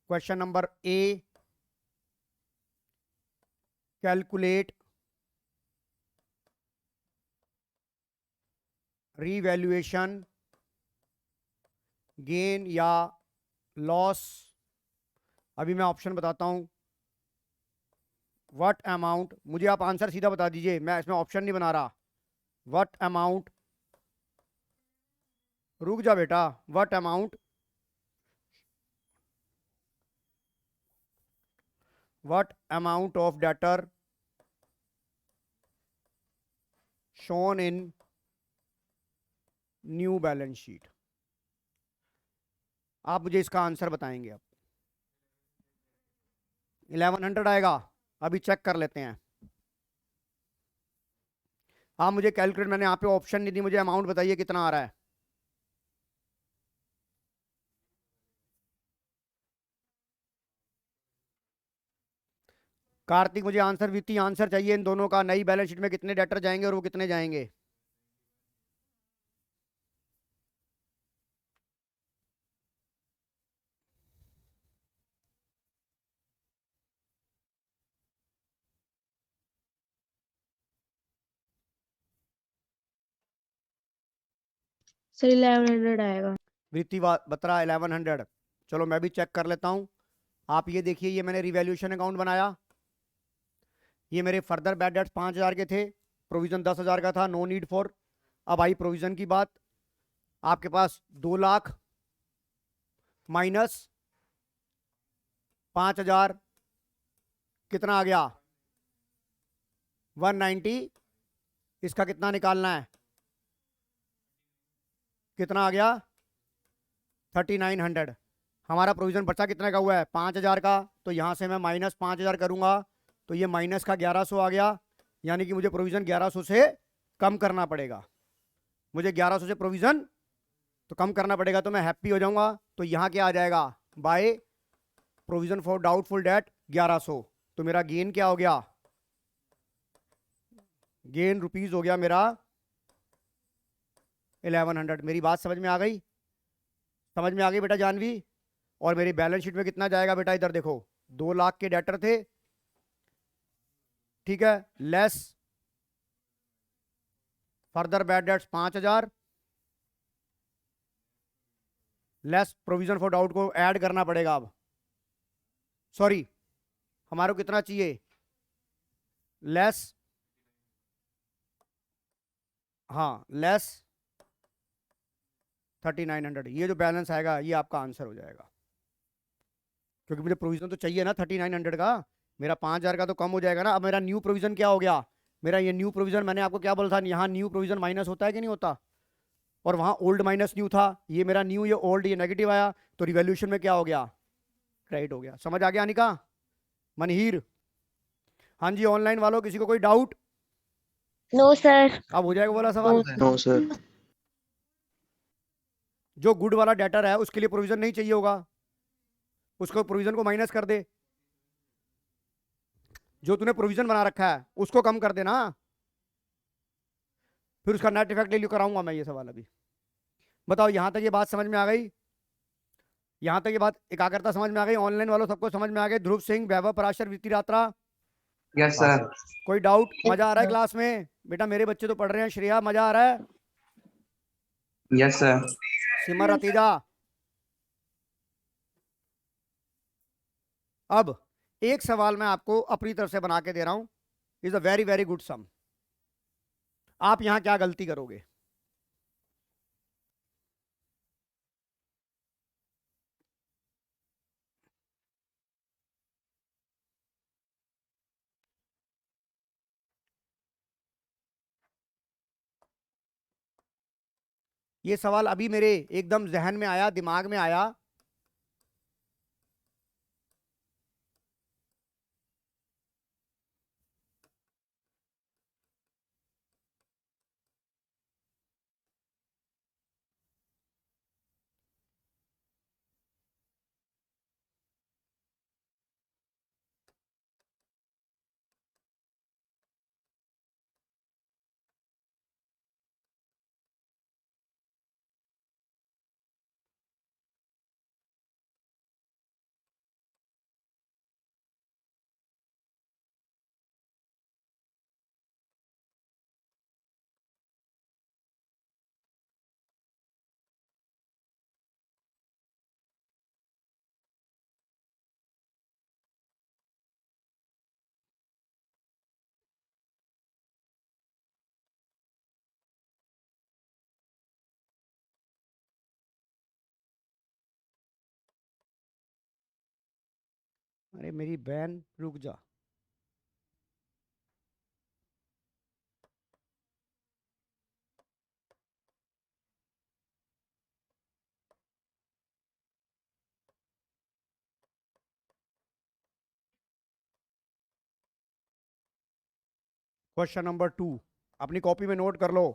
Question number A, calculate revaluation gain या लॉस. अभी मैं ऑप्शन बताता हूं. व्हाट अमाउंट, मुझे आप answer सीधा बता दीजिए, मैं इसमें ऑप्शन नहीं बना रहा. व्हाट अमाउंट, रुक जा बेटा, what amount of debtor shown in new balance sheet. आप मुझे इसका आंसर बताएंगे. अब 1100 आएगा. अभी चेक कर लेते हैं. आप मुझे कैलकुलेट, मैंने यहाँ पे ऑप्शन नहीं दी, मुझे अमाउंट बताइए कितना आ रहा है. कार्तिक, मुझे आंसर, वित्तीय आंसर चाहिए इन दोनों का. नई बैलेंस शीट में कितने डेटर जाएंगे और वो कितने जाएंगे. सर 1100 आएगा. वृत्ति बत्रा 1100. चलो मैं भी चेक कर लेता हूं. आप ये देखिए, ये मैंने रिवैल्यूएशन अकाउंट बनाया. ये मेरे फर्दर बैड डेट्स 5,000 के थे. प्रोविजन 10,000 का था. No need for. अब आई प्रोविजन की बात. आपके पास 2 लाख माइनस 5,000 कितना आ गया, 190. इसका कितना निकालना है, कितना आ गया, 3900. हमारा प्रोविजन बचा कितने का हुआ है, 5,000 का. तो यहां से मैं माइनस 5,000 करूंगा तो ये माइनस का 1100 आ गया. यानी कि मुझे प्रोविजन 1100 से कम करना पड़ेगा. मुझे 1100 से प्रोविजन तो कम करना पड़ेगा. तो मैं हैप्पी हो जाऊंगा. तो यहां क्या आ जाएगा, by provision for doubtful debt 1100. तो मेरा गेन क्या हो गया, गेन रुपीज हो गया मेरा 1100. मेरी बात समझ में आ गई, समझ में आ गई बेटा जानवी. और मेरी बैलेंस शीट में कितना जाएगा बेटा, इधर देखो 2 लाख के डेटर थे, ठीक है, less further bad debts 5,000 less provision for doubt को ऐड करना पड़ेगा. अब सॉरी, हमारे को कितना चाहिए, लेस, हाँ लेस 3900. ये जो बैलेंस आएगा ये आपका आंसर हो जाएगा. क्योंकि मुझे प्रोविजन तो चाहिए ना 3900 का. मेरा 5,000 का तो कम हो जाएगा ना. अब मेरा न्यू प्रोविजन क्या हो गया, मेरा ये न्यू प्रोविजन, मैंने आपको क्या बोला था, यहाँ न्यू प्रोविजन माइनस होता है कि नहीं होता, और वहाँ ओल्ड माइनस न्यू था. ये मेरा न्यू, ये ओल्ड, ये नेगेटिव आया. तो रिवैल्यूएशन में क्या हो गया, क्रेडिट हो गया. समझ आ गया अनिका, मनहीर? हाँ जी, ऑनलाइन वालों किसी को कोई डाउट? No sir. अब हो जाएगा बोला सवाल. No sir. जो गुड वाला डेटर है उसके लिए प्रोविजन नहीं चाहिए होगा, उसको प्रोविजन को माइनस कर दे. जो तूने प्रोविजन बना रखा है उसको कम कर देना, फिर उसका नेट इफेक्ट ले लियो. कराऊंगा मैं ये सवाल अभी. बताओ यहां तक ये बात समझ में आ गई, यहां तक ये बात एकाग्रता समझ में आ गई. ऑनलाइन वालों सबको समझ में आ गई. ध्रुव सिंह, वैभव पराशर, वित्ती रात्रा, यस सर. कोई डाउट? मजा आ रहा है क्लास में बेटा? मेरे बच्चे तो पढ़ रहे हैं. श्रेया, मजा आ रहा है? Yes sir. सिमर, अतीजा. अब एक सवाल मैं आपको अपनी तरफ से बना के दे रहा हूं. Is a very very good sum. आप यहां क्या गलती करोगे, ये सवाल अभी मेरे एकदम जहन में आया, दिमाग में आया. अरे मेरी बहन रुक जा। क्वेश्चन नंबर 2 अपनी कॉपी में नोट कर लो।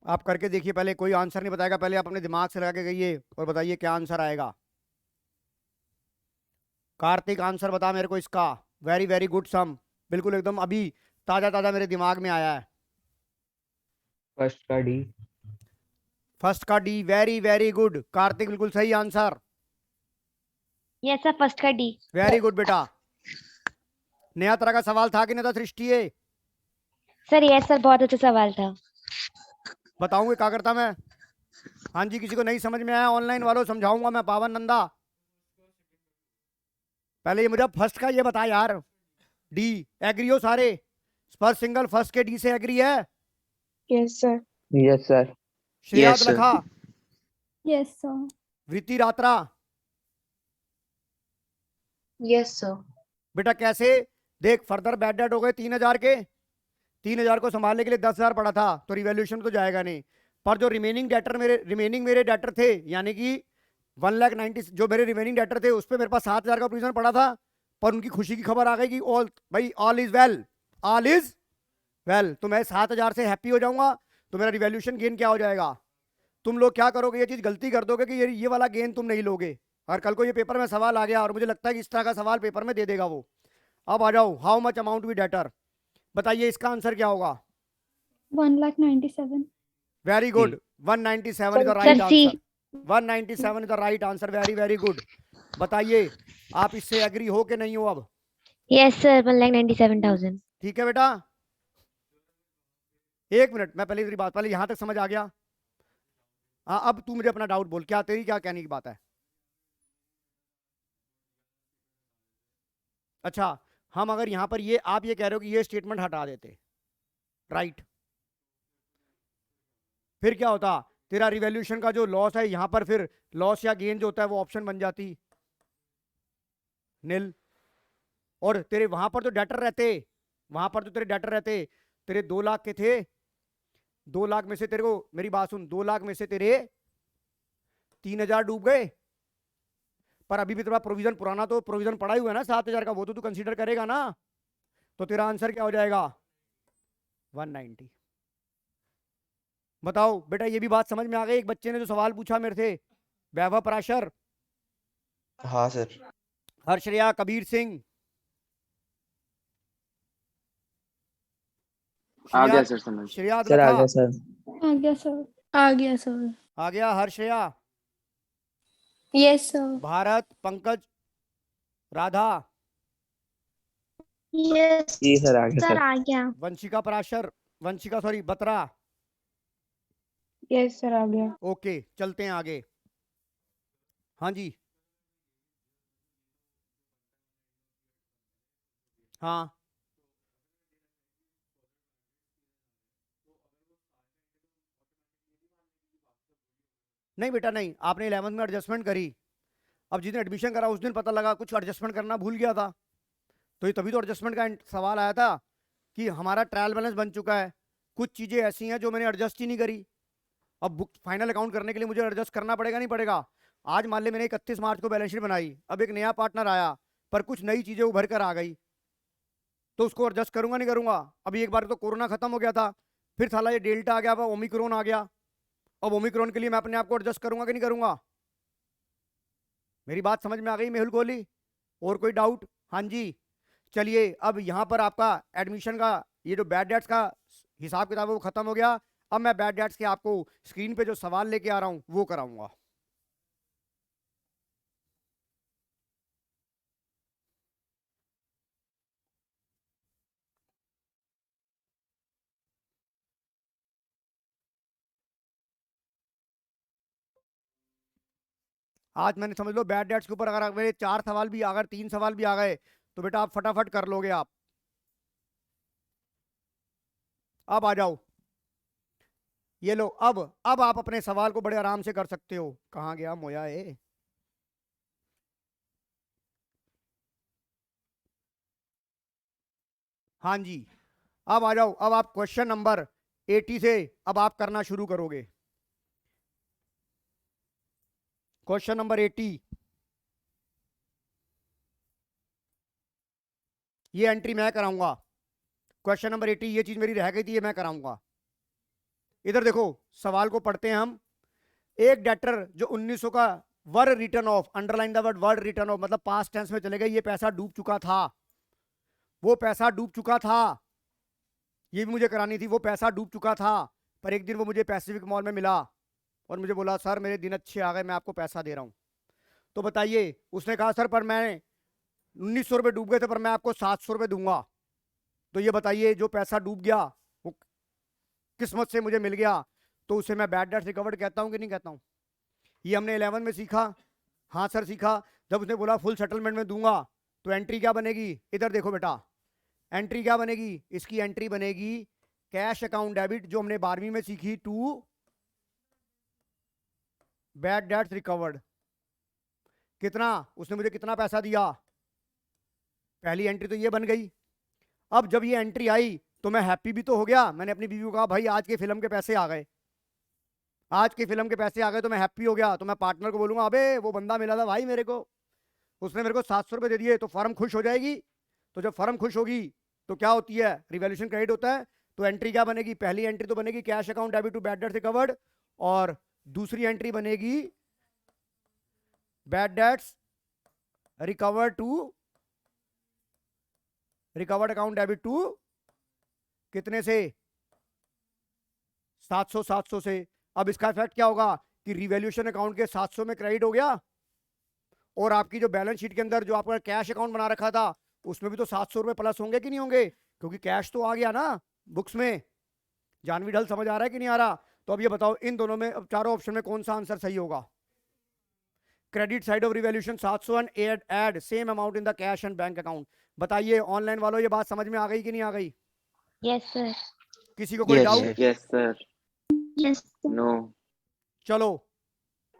आप करके देखिए, पहले कोई आंसर नहीं बताएगा, पहले आप अपने दिमाग से लगा के गइए और बताइए क्या आंसर आएगा। कार्तिक आंसर बता मेरे को इसका। वेरी वेरी गुड सम, बिल्कुल एकदम अभी ताजा ताजा मेरे दिमाग में आया है। फर्स्ट का डी। फर्स्ट का D, very very good Kartik, बिल्कुल सही आंसर। यस सर, फर्स्ट का डी। वेरी गुड बेटा। नया तरह का सवाल था कि नहीं था सृष्टि? ये सर यस सर, बहुत अच्छा सवाल था। बताऊंगे क्या करता मैं। हाँ जी, किसी को नहीं समझ में आया ऑनलाइन वालों समझाऊंगा मैं, पावन नंदा। पहले ये मुझे फर्स्ट का ये बता यार। डी एग्री हो सारे? फर्स्ट सिंगल फर्स्ट के डी से एग्री है? Yes sir. Yes sir. Shreya Yes, sir. लखा, यस सर। वृत्ति रात्रा, यस सर। बेटा कैसे देख, फर्दर बैड डेट हो गए 3000 के। 3000 को संभालने के लिए 10,000 पड़ा था, तो रिवैल्यूएशन तो जाएगा नहीं। पर जो रिमेनिंग मेरे डेटर थे, यानी कि 1,90,000 जो मेरे रिमेनिंग डेटर थे, उस पर मेरे पास 7,000 का प्रोविजन पड़ा था। पर उनकी खुशी की खबर आ गई कि all is well, all is well. तो मैं 7,000 से हैप्पी हो जाऊंगा, तो मेरा रिवैल्यूएशन गेन क्या हो जाएगा? तुम लोग क्या करोगे, ये चीज गलती कर दोगे कि ये वाला गेन तुम नहीं लोगे। और कल को ये पेपर में सवाल आ गया और मुझे लगता है कि इस तरह का सवाल पेपर में दे देगा वो। अब आ जाओ, how much amount we debtor, बताइए इसका आंसर क्या होगा? 1,97,000। Very good, 197 is the Sir, right C. Answer. 197 is the right answer, very very good. बताइए आप इससे एग्री हो कि नहीं हो? अब यस सर, 1,97,000। ठीक है बेटा। एक मिनट, मैं पहले तेरी बात, पहले यहां तक समझ आ गया? हाँ, अब तू मुझे अपना डाउट बोल, क्या तेरी क्या कहने की बात है? अच्छा, हम अगर यहां पर आप ये कह रहे हो कि ये स्टेटमेंट हटा देते, राइट, फिर क्या होता? तेरा रिवैल्यूएशन का जो लॉस है यहां पर, फिर लॉस या गेन जो होता है वो ऑप्शन बन जाती नील। और तेरे वहां पर तो डेटर रहते, वहां पर तो तेरे डेटर रहते, तेरे 2 लाख के थे, 2 लाख में से तेरे को, मेरी बात सुन, 2 लाख में से तेरे 3,000 डूब गए। पर अभी भी तेरा प्रोविजन पुराना तो प्रोविजन पड़ा ही हुआ है ना 7,000 का, वो तो तू कंसीडर करेगा ना। तो तेरा आंसर क्या हो जाएगा? 190। बताओ बेटा, ये भी बात समझ में आ गई? एक बच्चे ने जो सवाल पूछा मेरे से, वैभव पराशर, हाँ सर। हर्षरिया, कबीर सिंह, आ गया सर समझ। श्रेया सर आ लखा, गया सर। आ गया सर। आ गया सर। आ गया Harshaya, yes sir. Bharat, Pankaj, Radha, yes जी सर आ गया सर। सर। आ गया। Vanshika Parashar, Vanshika sorry Batra. Yes sir, आ गया। ओके, चलते हैं आगे। हाँ जी, हाँ नहीं बेटा नहीं, आपने 11th में एडजस्टमेंट करी, अब जिस दिन एडमिशन करा उस दिन पता लगा कुछ एडजस्टमेंट करना भूल गया था, तो ये तभी तो एडजस्टमेंट का सवाल आया था कि हमारा ट्रायल बैलेंस बन चुका है, कुछ चीजें ऐसी हैं जो मैंने एडजस्ट ही नहीं करी। अब बुक फाइनल अकाउंट करने के लिए मुझे एडजस्ट करना पड़ेगा नहीं पड़ेगा? आज मान ले मैंने 31 मार्च को बैलेंस शीट बनाई, अब एक नया पार्टनर आया, पर कुछ नई चीजें उभर कर आ गई, तो उसको एडजस्ट करूंगा नहीं करूंगा? अभी एक बार तो कोरोना खत्म हो गया था, फिर साला ये डेल्टा आ गया, अब ओमिक्रॉन आ गया। अब ओमिक्रॉन के लिए मैं अपने आप को एडजस्ट करूंगा कि नहीं करूंगा? मेरी बात समझ में आ गई मेहुल कोहली? और कोई डाउट? हाँ जी। चलिए अब यहाँ पर आपका एडमिशन का ये जो बैड डेट्स का हिसाब किताब है वो खत्म हो गया। अब मैं बैड डेट्स के आपको स्क्रीन पे जो सवाल लेके आ रहा हूँ वो कराऊंगा। आज मैंने समझ लो बैड डेट्स के ऊपर अगर मेरे 4 सवाल भी अगर 3 सवाल भी आ गए तो बेटा आप फटाफट कर लोगे आप। अब आ जाओ, ये लो। अब आप अपने सवाल को बड़े आराम से कर सकते हो। कहाँ गया मोया है? हाँ जी, अब आ जाओ। अब आप क्वेश्चन नंबर 80 से अब आप करना शुरू करोगे। क्वेश्चन नंबर 80, ये एंट्री मैं कराऊंगा। क्वेश्चन नंबर 80 ये चीज मेरी रह गई थी, ये मैं कराऊंगा। इधर देखो, सवाल को पढ़ते हैं हम। एक डेटर जो 1900 का were written off, underline the word word written off, मतलब पास्ट टेंस में चले गए, ये पैसा डूब चुका था, वो पैसा डूब चुका था। ये भी मुझे करानी थी, वो पैसा डूब चुका था। पर एक दिन वो मुझे पैसिफिक मॉल में मिला और मुझे बोला सर मेरे दिन अच्छे आ गए, मैं आपको पैसा दे रहा हूं। तो बताइए, उसने कहा सर पर मैं 1900 रुपये डूब गए थे पर मैं आपको 700 रुपये दूंगा। तो ये बताइए जो पैसा डूब गया वो किस्मत से मुझे मिल गया, तो उसे मैं बैड डेट रिकवर्ड कहता हूं कि नहीं कहता हूं? ये हमने 11 में सीखा। हाँ सर सीखा। जब उसने बोला फुल सेटलमेंट में दूंगा तो एंट्री क्या बनेगी? इधर देखो बेटा, एंट्री क्या बनेगी? इसकी एंट्री बनेगी कैश अकाउंट डेबिट, जो हमने 12वीं में सीखी, टू बैड डेट्स रिकवर्ड। कितना उसने मुझे कितना पैसा दिया? पहली एंट्री तो ये बन गई। अब जब ये एंट्री आई तो मैं हैप्पी भी तो हो गया। मैंने अपनी बीवी को कहा भाई आज के फिल्म के पैसे आ गए, आज के फिल्म के पैसे आ गए, तो मैं हैप्पी हो गया। तो मैं पार्टनर को बोलूंगा अबे वो बंदा मिला था भाई मेरे को, उसने मेरे को 700 रुपये दे दिए, तो फर्म खुश हो जाएगी। तो जब फर्म खुश होगी तो क्या होती है? रिवैल्यूएशन क्रेडिट होता है। तो एंट्री क्या बनेगी? पहली एंट्री तो बनेगी cash account debit to bad debts recovered, और दूसरी एंट्री बनेगी bad debts recovered to recovered account debit to कितने से? 700 से। अब इसका इफेक्ट क्या होगा कि रिवैल्यूएशन अकाउंट के 700 में क्रेडिट हो गया, और आपकी जो बैलेंस शीट के अंदर जो आपका कैश अकाउंट बना रखा था उसमें भी तो 700 रुपए प्लस होंगे कि नहीं होंगे? क्योंकि कैश तो आ गया ना बुक्स में। जानवी ढल समझ आ रहा है कि नहीं आ रहा? तो अब ये बताओ इन दोनों में, अब चारों ऑप्शन में कौन सा आंसर सही होगा? Credit side of revaluation 700 and add same amount in the cash and bank account. बताइए ऑनलाइन वालों, ये बात समझ में आ गई कि नहीं आ गई? Yes sir. किसी को कोई doubt? Yes, sir. Yes. No. चलो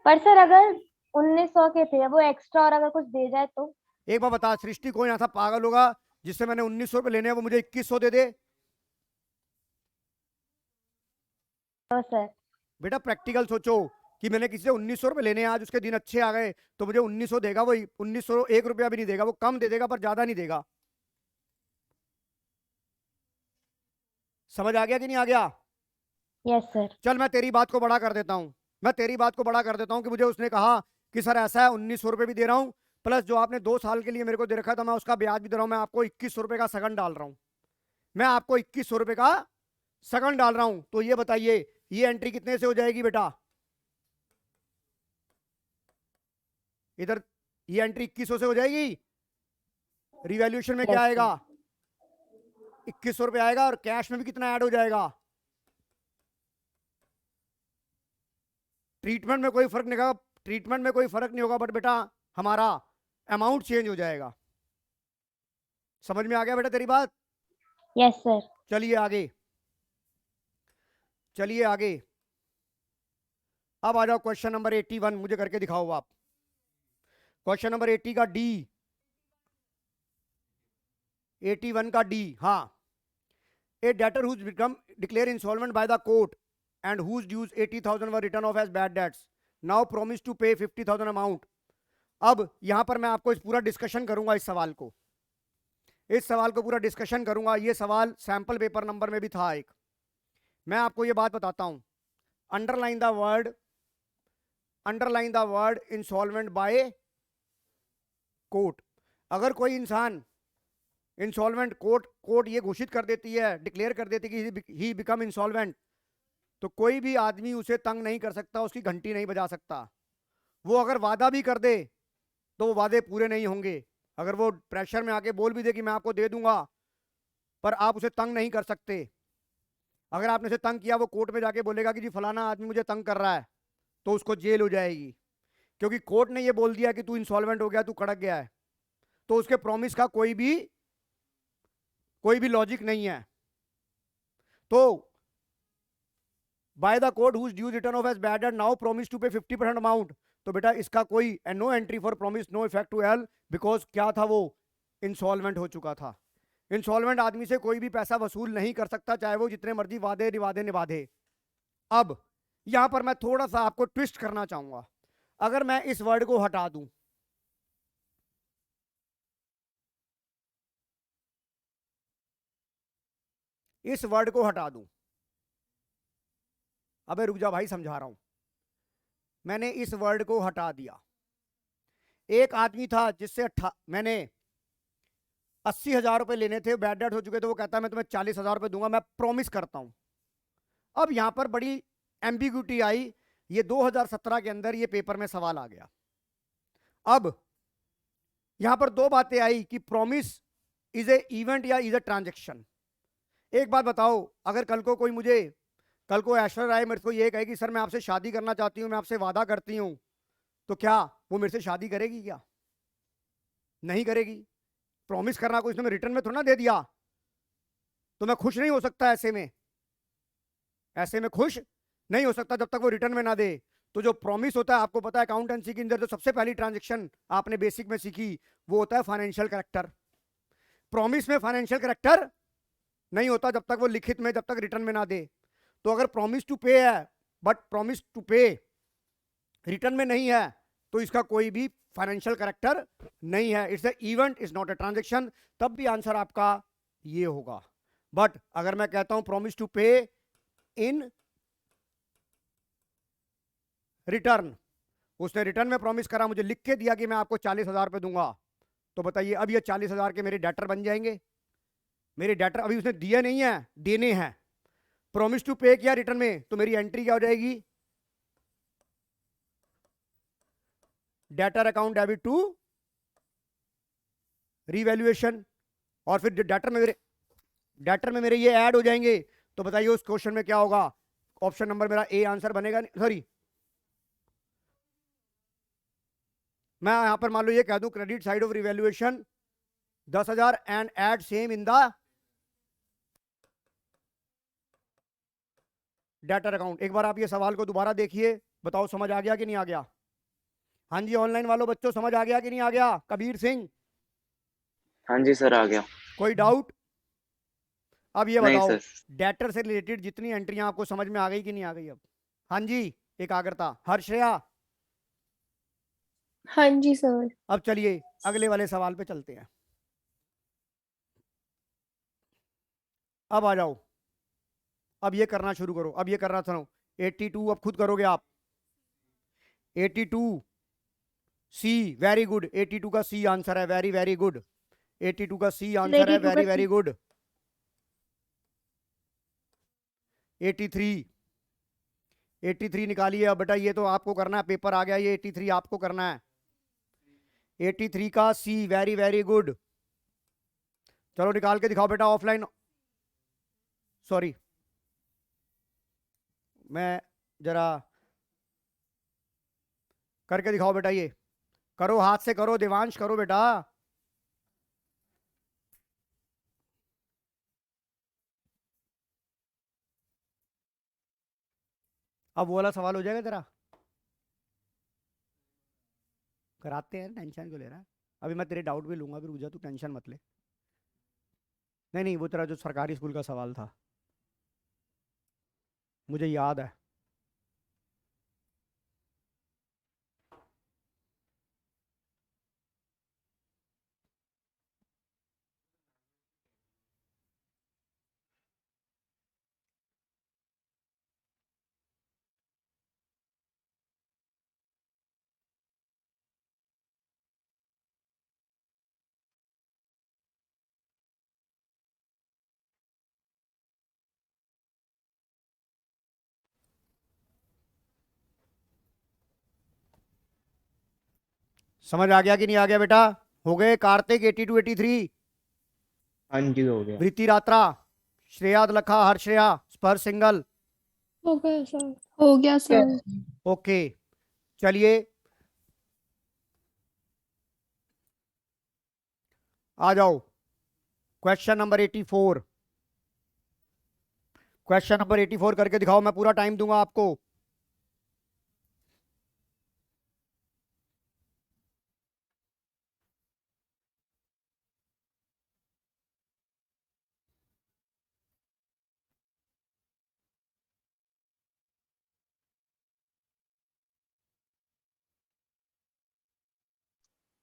पर सर अगर 1900 के थे, वो एक्स्ट्रा और अगर कुछ दे जाए तो? एक बार बता, सृष्टि कोई यहाँ था पागल होगा जिससे मैंने 1900 रुपए लेने हैं वो मुझे 2100 दे दे? No sir. बेटा प्रैक्टिकल सोचो कि मैंने किसी से 1900 रुपए लेने हैं, आज उसके दिन अच्छे आ गए तो मुझे 1900 देगा। वो 1900 1 रुपया भी नहीं देगा, वो कम दे देगा पर ज्यादा नहीं देगा। समझ आ गया कि नहीं आ गया? Yes sir. चल मैं तेरी बात को बड़ा कर देता हूं, मैं तेरी बात को बड़ा कर देता हूं कि मुझे उसने कहा कि सर ऐसा है 1900 रुपए भी दे रहा हूं, प्लस जो आपने 2 साल के लिए मेरे को दे रखा था मैं उसका ब्याज भी दे रहा हूं, मैं आपको 2100 रुपए का सगन डाल रहा हूं, मैं आपको 2100 रुपए का सगन डाल रहा हूं। तो ये बताइए ये एंट्री कितने से हो जाएगी बेटा? इधर ये एंट्री 2100 से हो जाएगी। रिवैल्यूएशन में क्या आएगा? 2100 रुपए आएगा, और कैश में भी कितना ऐड हो जाएगा? ट्रीटमेंट में कोई फर्क नहीं होगा, ट्रीटमेंट में कोई फर्क नहीं होगा, बट बेटा हमारा अमाउंट चेंज हो जाएगा। समझ में आ गया बेटा तेरी बात? Yes sir. चलिए आगे, चलिए आगे। अब आ जाओ क्वेश्चन नंबर 81, मुझे करके दिखाओ आप। क्वेश्चन नंबर 80 का डी, 81 का डी। हाँ, A debtor whose become declare insolvent by the court and whose dues 80,000 were written off as bad debts now promise to pay 50,000 amount। अब यहां पर मैं आपको इस पूरा डिस्कशन करूंगा, इस सवाल को पूरा डिस्कशन करूंगा। ये सवाल सैंपल पेपर नंबर में भी था एक। मैं आपको ये बात बताता हूं, underline the word insolvent by court. अगर कोई इंसान इंसॉल्वेंट, कोर्ट ये घोषित कर देती है, डिक्लेयर कर देती है कि ही बिकम इंसॉल्वेंट, तो कोई भी आदमी उसे तंग नहीं कर सकता, उसकी घंटी नहीं बजा सकता। वो अगर वादा भी कर दे तो वो वादे पूरे नहीं होंगे। अगर वो प्रेशर में आके बोल भी दे कि मैं आपको दे दूंगा, पर आप उसे तंग नहीं कर सकते। अगर आपने उसे तंग किया, वो कोर्ट में जाके बोलेगा कि जी फलाना आदमी मुझे तंग कर रहा है, तो उसको जेल हो जाएगी, क्योंकि कोर्ट ने ये बोल दिया कि तू इंसॉल्वेंट हो गया, तू कड़क गया है। तो उसके प्रॉमिस का कोई भी लॉजिक नहीं है। तो by the court whose due written off as bad and now promise to pay 50% amount, तो बेटा इसका कोई no entry for promise, no effect to L, because क्या था, वो इंसॉल्वेंट हो चुका था। इंसॉल्वेंट आदमी से कोई भी पैसा वसूल नहीं कर सकता, चाहे वो जितने मर्जी वादे निवादे। अब यहां पर मैं थोड़ा सा आपको ट्विस्ट करना चाहूंगा। अगर मैं इस वर्ड को हटा दूं, इस वर्ड को हटा दूं, अबे रुक जा भाई, समझा रहा हूं। मैंने इस वर्ड को हटा दिया। एक आदमी था जिससे मैंने 80,000 रुपए लेने थे, बैड डेट हो चुके थे, वो कहता है मैं तुम्हें 40,000 रुपए दूंगा, मैं प्रॉमिस करता हूं। अब यहां पर बड़ी एम्बिग्यूटी आई, ये 2017 के अंदर ये पेपर में सवाल आ गया। अब यहां पर दो बातें आई कि प्रॉमिस इज ए इवेंट या इज ए ट्रांजेक्शन। एक बात बताओ, अगर कल को ऐश्वर्या राय मेरे को ये कहे कि सर मैं आपसे शादी करना चाहती हूं, मैं आपसे वादा करती हूं, तो क्या वो मेरे से शादी करेगी? क्या नहीं करेगी। प्रॉमिस करना कोई उसने रिटर्न में थोड़ा ना दे दिया, तो मैं खुश नहीं हो सकता ऐसे में खुश नहीं हो सकता जब तक वो रिटर्न में ना दे। तो जो प्रॉमिस होता है, आपको पता है अकाउंटेंसी के अंदर जो सबसे पहली ट्रांजेक्शन आपने बेसिक में सीखी, वो होता है फाइनेंशियल कैरेक्टर। प्रॉमिस में फाइनेंशियल कैरेक्टर नहीं होता जब तक वो लिखित में, जब तक रिटर्न में ना दे। तो अगर प्रॉमिस टू पे है बट प्रॉमिस टू पे रिटर्न में नहीं है, तो इसका कोई भी फाइनेंशियल कैरेक्टर नहीं है। It's a event, is not a transaction. तब भी आंसर आपका ये होगा। बट अगर मैं कहता हूं प्रॉमिस टू पे इन रिटर्न, उसने रिटर्न में प्रॉमिस करा, मुझे लिख के दिया कि मैं आपको 40,000 रुपए दूंगा, तो बताइए अब ये 40,000 के मेरे डेटर बन जाएंगे? मेरे डेटर अभी उसने दिए नहीं है, देने हैं। प्रॉमिस टू पे किया रिटर्न में, तो मेरी एंट्री क्या हो जाएगी? Debtor account debit to revaluation. और फिर डेटर में मेरे ये ऐड हो जाएंगे। तो बताइए उस क्वेश्चन में क्या होगा? ऑप्शन नंबर मेरा ए आंसर बनेगा। सॉरी, मैं यहां पर मान लो ये कह दूं credit side of revaluation 10,000 and add same in the debtor account. एक बार आप ये सवाल को दोबारा देखिए, बताओ समझ आ गया कि नहीं आ गया? हाँ जी, ऑनलाइन वालों बच्चों समझ आ गया कि नहीं आ गया? कबीर सिंह, हाँ जी सर, आ गया। कोई डाउट? अब ये नहीं बताओ, सर। डेटर से रिलेटेड जितनी एंट्रियां आपको समझ में आ गई कि नहीं आ गई अब? हाँ जी, एकाग्रता। हर्षया, हाँ जी सर। अब चलिए अगले वाले सवाल पे चलते हैं। अब आ जाओ, अब ये करना शुरू करो, अब ये करना सुनो। 82 अब खुद करोगे आप। 82 सी, वेरी गुड। 82 का सी आंसर है, वेरी वेरी गुड। 82 का सी आंसर है, 82 का वेरी C। Very good. 83, 83 निकालिए अब बेटा, ये तो आपको करना है, पेपर आ गया, ये 83 आपको करना है। 83 का सी, वेरी वेरी गुड। चलो निकाल के दिखाओ बेटा ऑफलाइन। सॉरी, मैं जरा करके दिखाओ बेटा, ये करो, हाथ से करो, देवांश करो बेटा। अब वो वाला सवाल हो जाएगा तेरा, कराते हैं, टेंशन क्यों ले रहा है? अभी मैं तेरे डाउट भी लूंगा, फिर रुक जा, तू टेंशन मत ले। नहीं नहीं, वो तेरा जो सरकारी स्कूल का सवाल था, मुझे याद है। समझ आ गया कि नहीं आ गया बेटा? हो गए कार्तिक 82 83, हाँ जी हो गया। वृत्ति रात्रा, श्रेया लखा, हर्षया, स्पर्श सिंगल। हो गया सर। हो गया सर। ओके चलिए आ जाओ क्वेश्चन नंबर 84। क्वेश्चन नंबर 84 करके दिखाओ, मैं पूरा टाइम दूंगा आपको।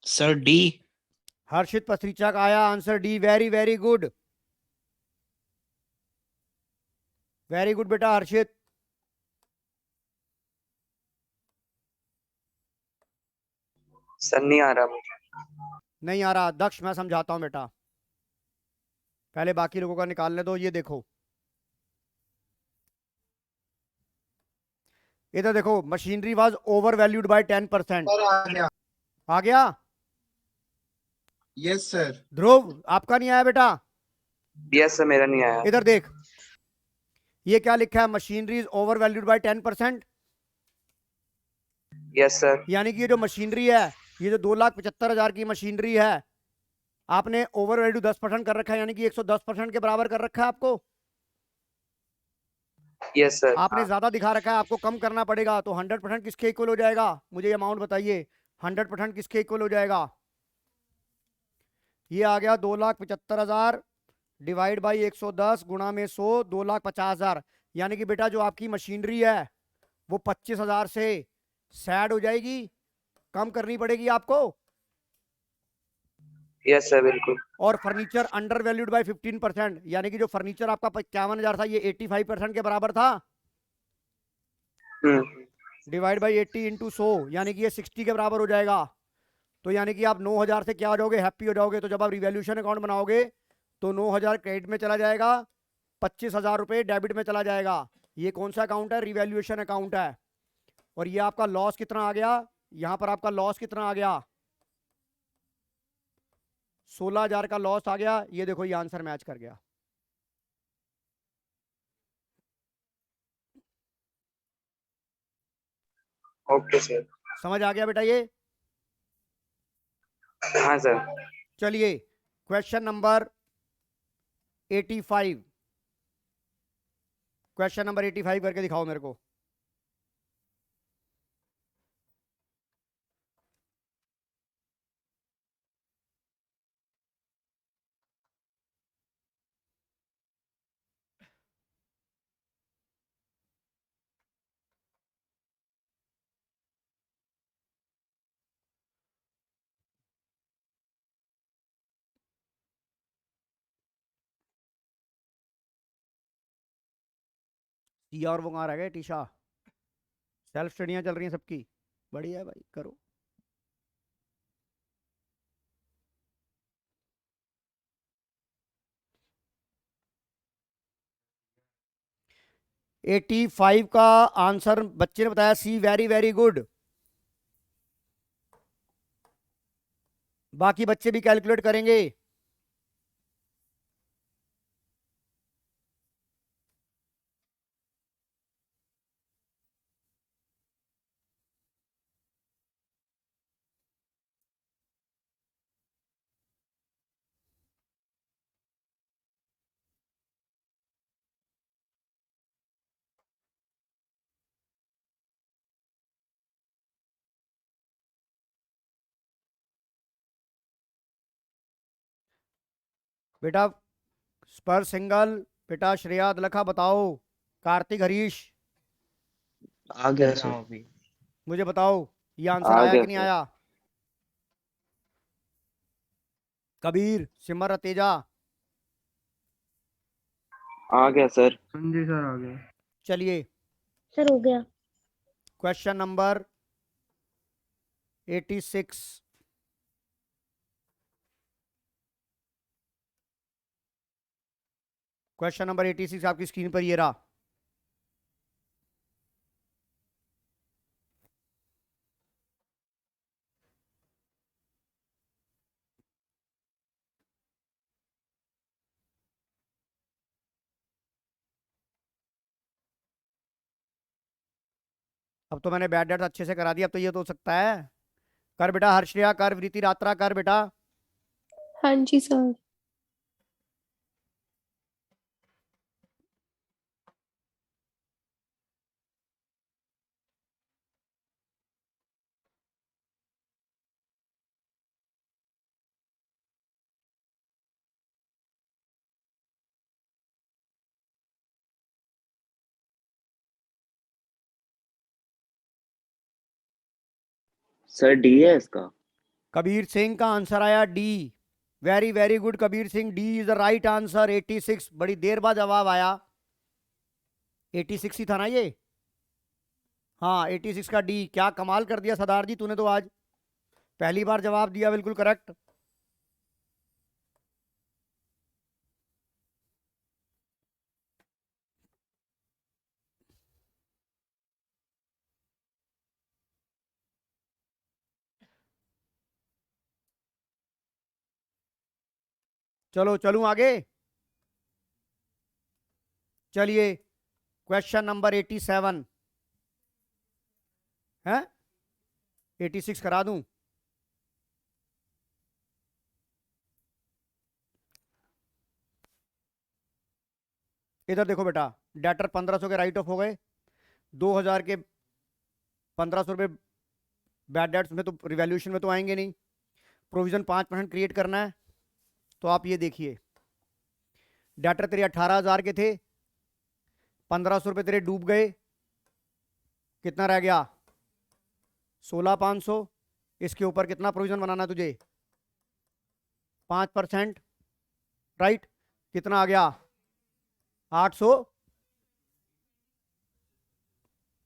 Sir D. हर्षित पथरीचा का आया answer D. Very very good, very good बेटा हर्षित। सर नहीं आ रहा मुझे। नहीं आ रहा दक्ष, मैं समझाता हूं बेटा, पहले बाकी लोगों का निकालने दो। ये देखो, इधर देखो, machinery was over valued by 10%। Sir आ गया। आ गया? Yes sir. ध्रुव आपका नहीं आया बेटा? यस सर, मेरा नहीं आया। इधर देख, ये क्या लिखा है? Machinery is over valued by 10%। Yes sir. यानी कि ये जो मशीनरी है, ये जो 2,75,000 की मशीनरी है, आपने ओवर वैल्यू 10% कर रखा है, यानी कि 110% के बराबर कर रखा है आपको। Yes sir. आपने ज्यादा दिखा रखा है, आपको कम करना पड़ेगा। तो 100% किसके इक्वल हो जाएगा? मुझे अमाउंट बताइए, 100% किसके इक्वल हो जाएगा? ये आ गया 2,75,000 डिवाइड बाई 110 गुणा में 100, 2,50,000। यानी कि बेटा जो आपकी मशीनरी है वो 25,000 से सैड हो जाएगी, कम करनी पड़ेगी आपको। यस सर बिल्कुल। और फर्नीचर अंडर वैल्यूड बाय 15%, यानी कि जो फर्नीचर आपका 55,000 था, ये 85% के बराबर था। डिवाइड बाई 80 इंटू 100, यानी कि ये 60 के बराबर हो जाएगा। तो यानी कि आप 9,000 से क्या हो जाओगे? हैप्पी हो जाओगे। तो जब आप रिवैल्यूएशन अकाउंट बनाओगे तो 9,000 क्रेडिट में चला जाएगा, 25,000 रुपए डेबिट में चला जाएगा। ये कौन सा अकाउंट है? रिवैल्यूएशन अकाउंट है। और ये आपका लॉस कितना आ गया? यहां पर आपका लॉस कितना आ गया? 16,000 का लॉस आ गया। ये देखो, ये आंसर मैच कर गया। Okay sir. समझ आ गया बेटा ये? हाँ सर। चलिए क्वेश्चन नंबर 85, क्वेश्चन नंबर 85 करके दिखाओ मेरे को। टिया और वो कहाँ रह गए? टीशा, सेल्फ स्टडियाँ चल रही हैं सबकी, बढ़िया है भाई, करो। एटी 85 का आंसर बच्चे ने बताया सी। Very very good. बाकी बच्चे भी कैलकुलेट करेंगे। बेटा स्पर्श सिंगल, बेटा श्रेया लखा बताओ, कार्तिक हरीश आ गया सर। मुझे बताओ, ये आंसर आ आया गया कि नहीं सर। आया? कबीर, सिमर, तेजा। आ गया सर। हाँ जी सर आ गया। चलिए सर हो गया। क्वेश्चन नंबर 86, क्वेश्चन नंबर 86 आपकी स्क्रीन पर ये रहा। अब तो मैंने बैड डेट्स अच्छे से करा दिया, अब तो ये तो हो सकता है। कर बेटा हर्षया, कर वृति रात्रा, कर बेटा। हाँ जी सर। सर डी है इसका। कबीर सिंह का आंसर आया D. Very very good Kabir Singh, D is the right answer. 86, बड़ी देर बाद जवाब आया। 86 ही था ना ये? हाँ 86 का डी। क्या कमाल कर दिया सरदार जी तूने तो, आज पहली बार जवाब दिया बिल्कुल करेक्ट। चलो चलूं आगे। चलिए क्वेश्चन नंबर 87 है, 86 करा दूं? इधर देखो बेटा, डेटर 1500 के राइट ऑफ हो गए, 2000 के 1500 रुपये बैड डेट्स में तो रिवैल्यूएशन में तो आएंगे नहीं। प्रोविजन 5% क्रिएट करना है। तो आप ये देखिए, डेटर तेरे 18,000 के थे, 1500 रुपये तेरे डूब गए, कितना रह गया? 16,500। इसके ऊपर कितना प्रोविजन बनाना है तुझे? 5%, राइट। कितना आ गया? 800।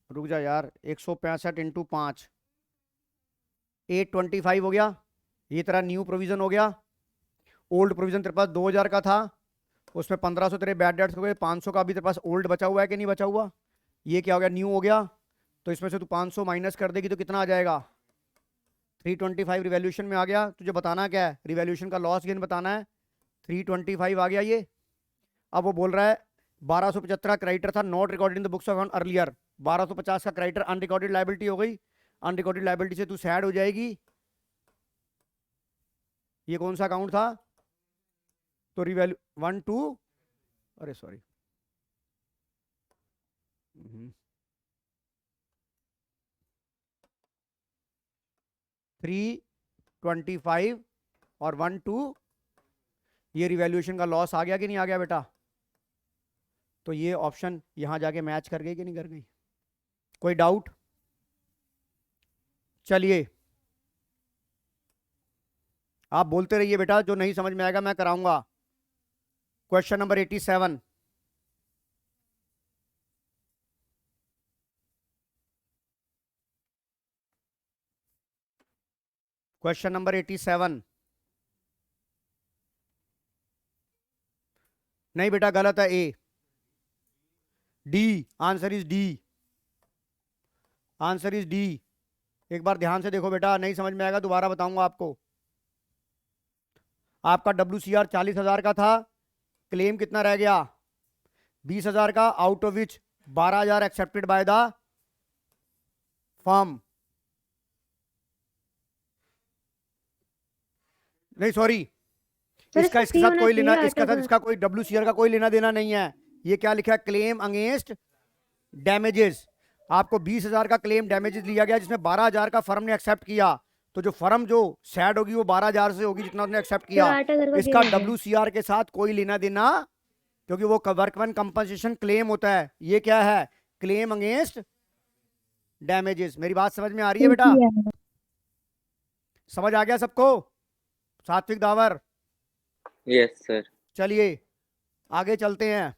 रुक जा यार, 165 इंटू 5, 825 हो गया। ये तेरा न्यू प्रोविजन हो गया। ओल्ड प्रोविजन तेरे पास 2000 का था, उसमें 1500 तेरे बैड डेट्स हो गए, 500 का भी तेरे पास ओल्ड बचा हुआ है कि नहीं बचा हुआ? ये क्या हो गया? न्यू हो गया। तो इसमें से तू 500 माइनस कर देगी तो कितना आ जाएगा? 325 रिवैल्यूएशन में आ गया। तुझे बताना क्या है? रिवैल्यूएशन का लॉस गेन बताना है। 325 आ गया ये। अब वो बोल रहा है 1275 का क्रेडिटर था, not recorded in the books of account earlier. 1250 का क्रेडिटर अनरिकॉर्डेड लायबिलिटी हो गई। अनरिकॉर्डेड लायबिलिटी से तू सैड हो जाएगी। ये कौन सा अकाउंट था? तो रिवैल्यू 1 2, अरे सॉरी, 325 और 1 2, ये रिवैल्यूएशन का लॉस आ गया कि नहीं आ गया बेटा? तो ये ऑप्शन यहां जाके मैच कर गई कि नहीं कर गई? कोई डाउट? चलिए आप बोलते रहिए बेटा, जो नहीं समझ में आएगा मैं कराऊंगा। Question number 87, question number 87। नहीं बेटा गलत है, A D. Answer is D. Answer is D. एक बार ध्यान से देखो बेटा, नहीं समझ में आएगा दोबारा बताऊंगा आपको। आपका WCR 40,000 का था, क्लेम कितना रह गया? 20,000 का, out of which 12,000 accepted by the firm. नहीं सॉरी, इसका इसके साथ कोई लेना, इसका साथ इसका कोई WCR का कोई लेना देना नहीं है। ये क्या लिखा है? Claim against damages. आपको 20,000 का क्लेम डैमेजेस लिया गया, जिसमें 12,000 का फर्म ने एक्सेप्ट किया। तो जो फर्म जो सैड होगी वो 12,000 से होगी जितना उसने एक्सेप्ट किया। इसका WCR के साथ कोई लेना देना, क्योंकि वो वर्कमैन कंपनसेशन क्लेम होता है। ये क्या है? Claim against damages. मेरी बात समझ में आ रही है बेटा? समझ आ गया सबको? सात्विक दावर? Yes sir. चलिए आगे चलते हैं।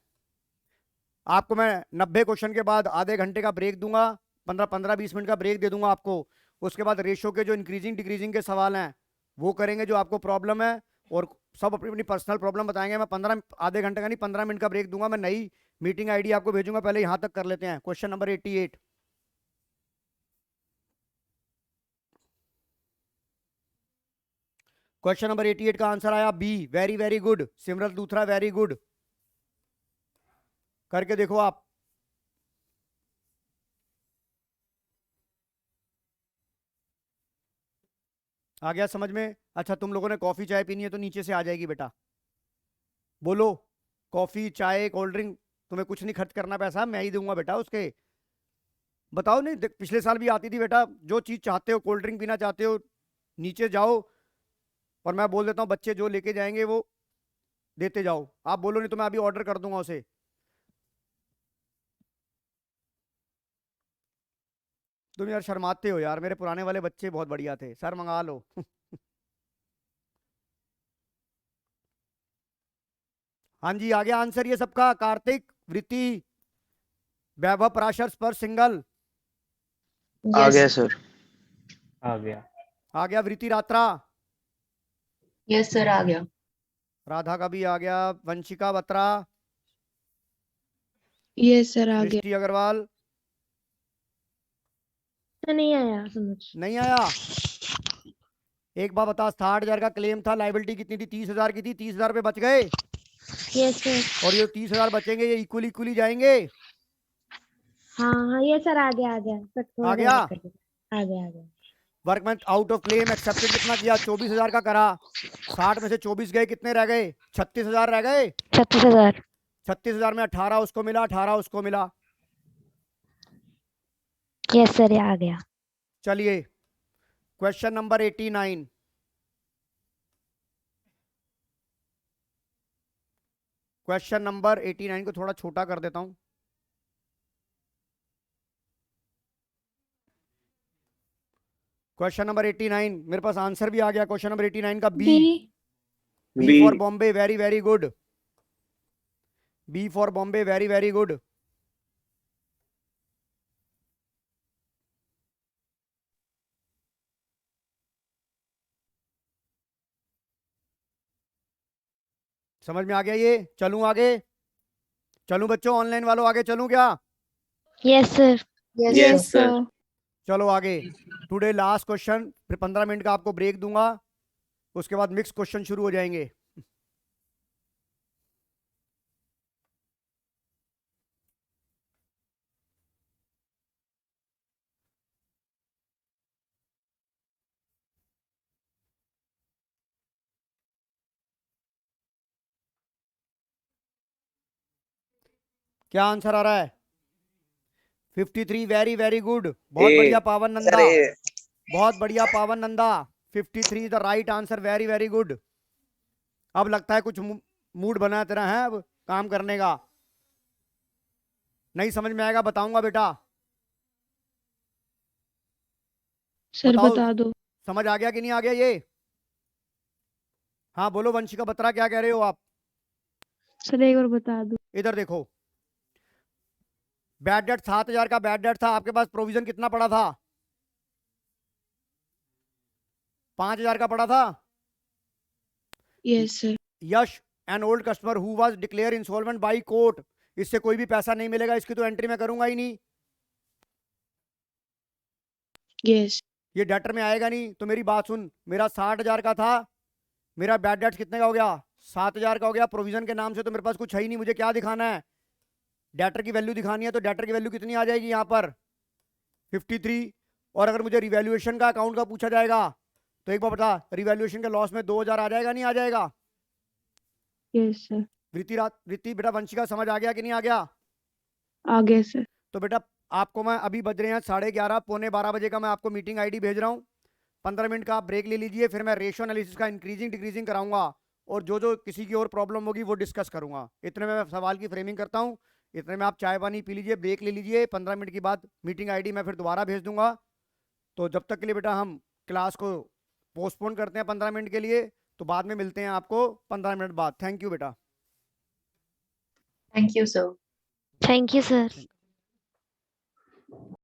आपको मैं 90 क्वेश्चन के बाद आधे घंटे का ब्रेक दूंगा, 15-20 मिनट का ब्रेक दे दूंगा आपको। उसके बाद रेशो के जो इंक्रीजिंग डिक्रीजिंग के सवाल हैं वो करेंगे, जो आपको प्रॉब्लम है, और सब अपनी अपनी पर्सनल प्रॉब्लम बताएंगे। मैं आधे घंटे का नहीं 15 मिनट का ब्रेक दूंगा। मैं नई मीटिंग आईडी आपको भेजूंगा, पहले यहां तक कर लेते हैं। क्वेश्चन नंबर 88, क्वेश्चन नंबर 88 का आंसर आया B. Very very good Simrat Luthra, very good. करके देखो आप। आ गया समझ में? अच्छा, तुम लोगों ने कॉफी चाय पीनी है तो नीचे से आ जाएगी बेटा। बोलो, कॉफी चाय कोल्ड ड्रिंक, तुम्हें कुछ नहीं खर्च करना, पैसा मैं ही दूंगा बेटा उसके। बताओ, नहीं पिछले साल भी आती थी बेटा। जो चीज चाहते हो, कोल्ड ड्रिंक पीना चाहते हो, नीचे जाओ और मैं बोल देता हूँ बच्चे जो लेके जाएंगे वो देते जाओ। आप बोलो नहीं तो मैं अभी ऑर्डर कर दूंगा उसे। तुम यार शर्माते हो यार, मेरे पुराने वाले बच्चे बहुत बढ़िया थे। सर मंगा लो। हाँ जी, आ गया आंसर ये सबका। कार्तिक, वृत्ति, वैभव, पराशर, स्पर्श, सिंगल। आ गया सर। आ गया। आ गया। वृत्ति, रात्रा, यस सर आ गया। राधा का भी आ गया। वंशिका बत्रा, यस सर आ गया। सृष्टि अग्रवाल, नहीं आया समझ। नहीं आया। एक बार बता, 60,000 का क्लेम था, लाइबिलिटी कितनी थी? 30,000 की थी। 30,000 रुपए बच गए यस सर। और ये 30,000 बचेंगे, ये इक्वली इक्वली जाएंगे। हाँ हाँ ये सर आ गया सर, थोड़ा आ देर गया। बात कर लीजिए। आ गया आ गया। Workman out of claim accepted कितना किया? 24,000 का करा। 60 में से 24 गए, कितने रह गए? 36,000 रह गए। 36,000। 36,000 में 18 उसको मिला, 18 उसको मिला। यस सर ये आ गया। चलिए, क्वेश्चन नंबर 89। क्वेश्चन नंबर 89 को थोड़ा छोटा कर देता हूं। क्वेश्चन नंबर 89, मेरे पास आंसर भी आ गया क्वेश्चन नंबर 89 का। B. B B. For Bombay, very very good. B for Bombay, very very good. समझ में आ गया ये? चलूं आगे? चलूं बच्चों, ऑनलाइन वालों आगे चलूं क्या? Yes sir. Yes sir. चलो आगे। टुडे लास्ट क्वेश्चन, फिर 15 मिनट का आपको ब्रेक दूंगा, उसके बाद मिक्स क्वेश्चन शुरू हो जाएंगे। क्या आंसर आ रहा है? 53, वेरी वेरी गुड। बहुत ए। बढ़िया पावन नंदा, बहुत बढ़िया पावन Nanda. 53 the right answer, very very good. अब लगता है कुछ मूड बना तेरा है अब काम करने का। नहीं समझ में आएगा बताऊंगा बेटा। सर बताओ, बता दो। समझ आ गया कि नहीं आ गया ये? हाँ बोलो वंशिका बत्रा, क्या कह रहे हो आप? सर एक बार बता दो। इधर देखो, बैड डेट 7,000 का बैड डेट था, आपके पास प्रोविजन कितना पड़ा था? 5,000 का पड़ा था। Yes sir. Yash, an old customer who was declare insolvent by court, इससे कोई भी पैसा नहीं मिलेगा, इसकी तो एंट्री मैं करूंगा ही नहीं। यस। ये डेटर में आएगा नहीं। तो मेरी बात सुन, मेरा 60,000 का था, मेरा बैड डेट कितने का हो गया? 7,000 का हो गया। प्रोविजन के नाम से तो मेरे पास कुछ है ही नहीं, मुझे क्या दिखाना है? डेटर की वैल्यू दिखानी है। तो डेटर की वैल्यू कितनी आ जाएगी यहाँ पर? 53। और अगर मुझे रिवैल्यूएशन का अकाउंट का पूछा जाएगा तो एक बार बता, रिवैल्यूएशन के लॉस में 2,000 आ जाएगा नहीं आ जाएगा? Yes sir. वृत्ति बेटा, वंशिका समझ आ गया कि नहीं आ गया? आ गया सर। तो बेटा आपको मैं अभी बज रहे हैं 11:30, पौने 12 बजे का मैं आपको मीटिंग आईडी भेज रहा हूँ। 15 मिनट का आप ब्रेक ले लीजिए, फिर मैं रेशियो एनालिसिस का इंक्रीजिंग डिक्रीजिंग कराऊंगा और जो जो किसी की और प्रॉब्लम होगी वो डिस्कस करूंगा। इतने में मैं सवाल की फ्रेमिंग करता हूँ। इतने में आप चाय पानी पी लीजिए, ब्रेक ले लीजिए। 15 मिनट के बाद मीटिंग आईडी मैं फिर दोबारा भेज दूंगा। तो जब तक के लिए बेटा हम क्लास को पोस्टपोन करते हैं 15 मिनट के लिए, तो बाद में मिलते हैं आपको 15 मिनट बाद। थैंक यू बेटा। Thank you sir. Thank you sir.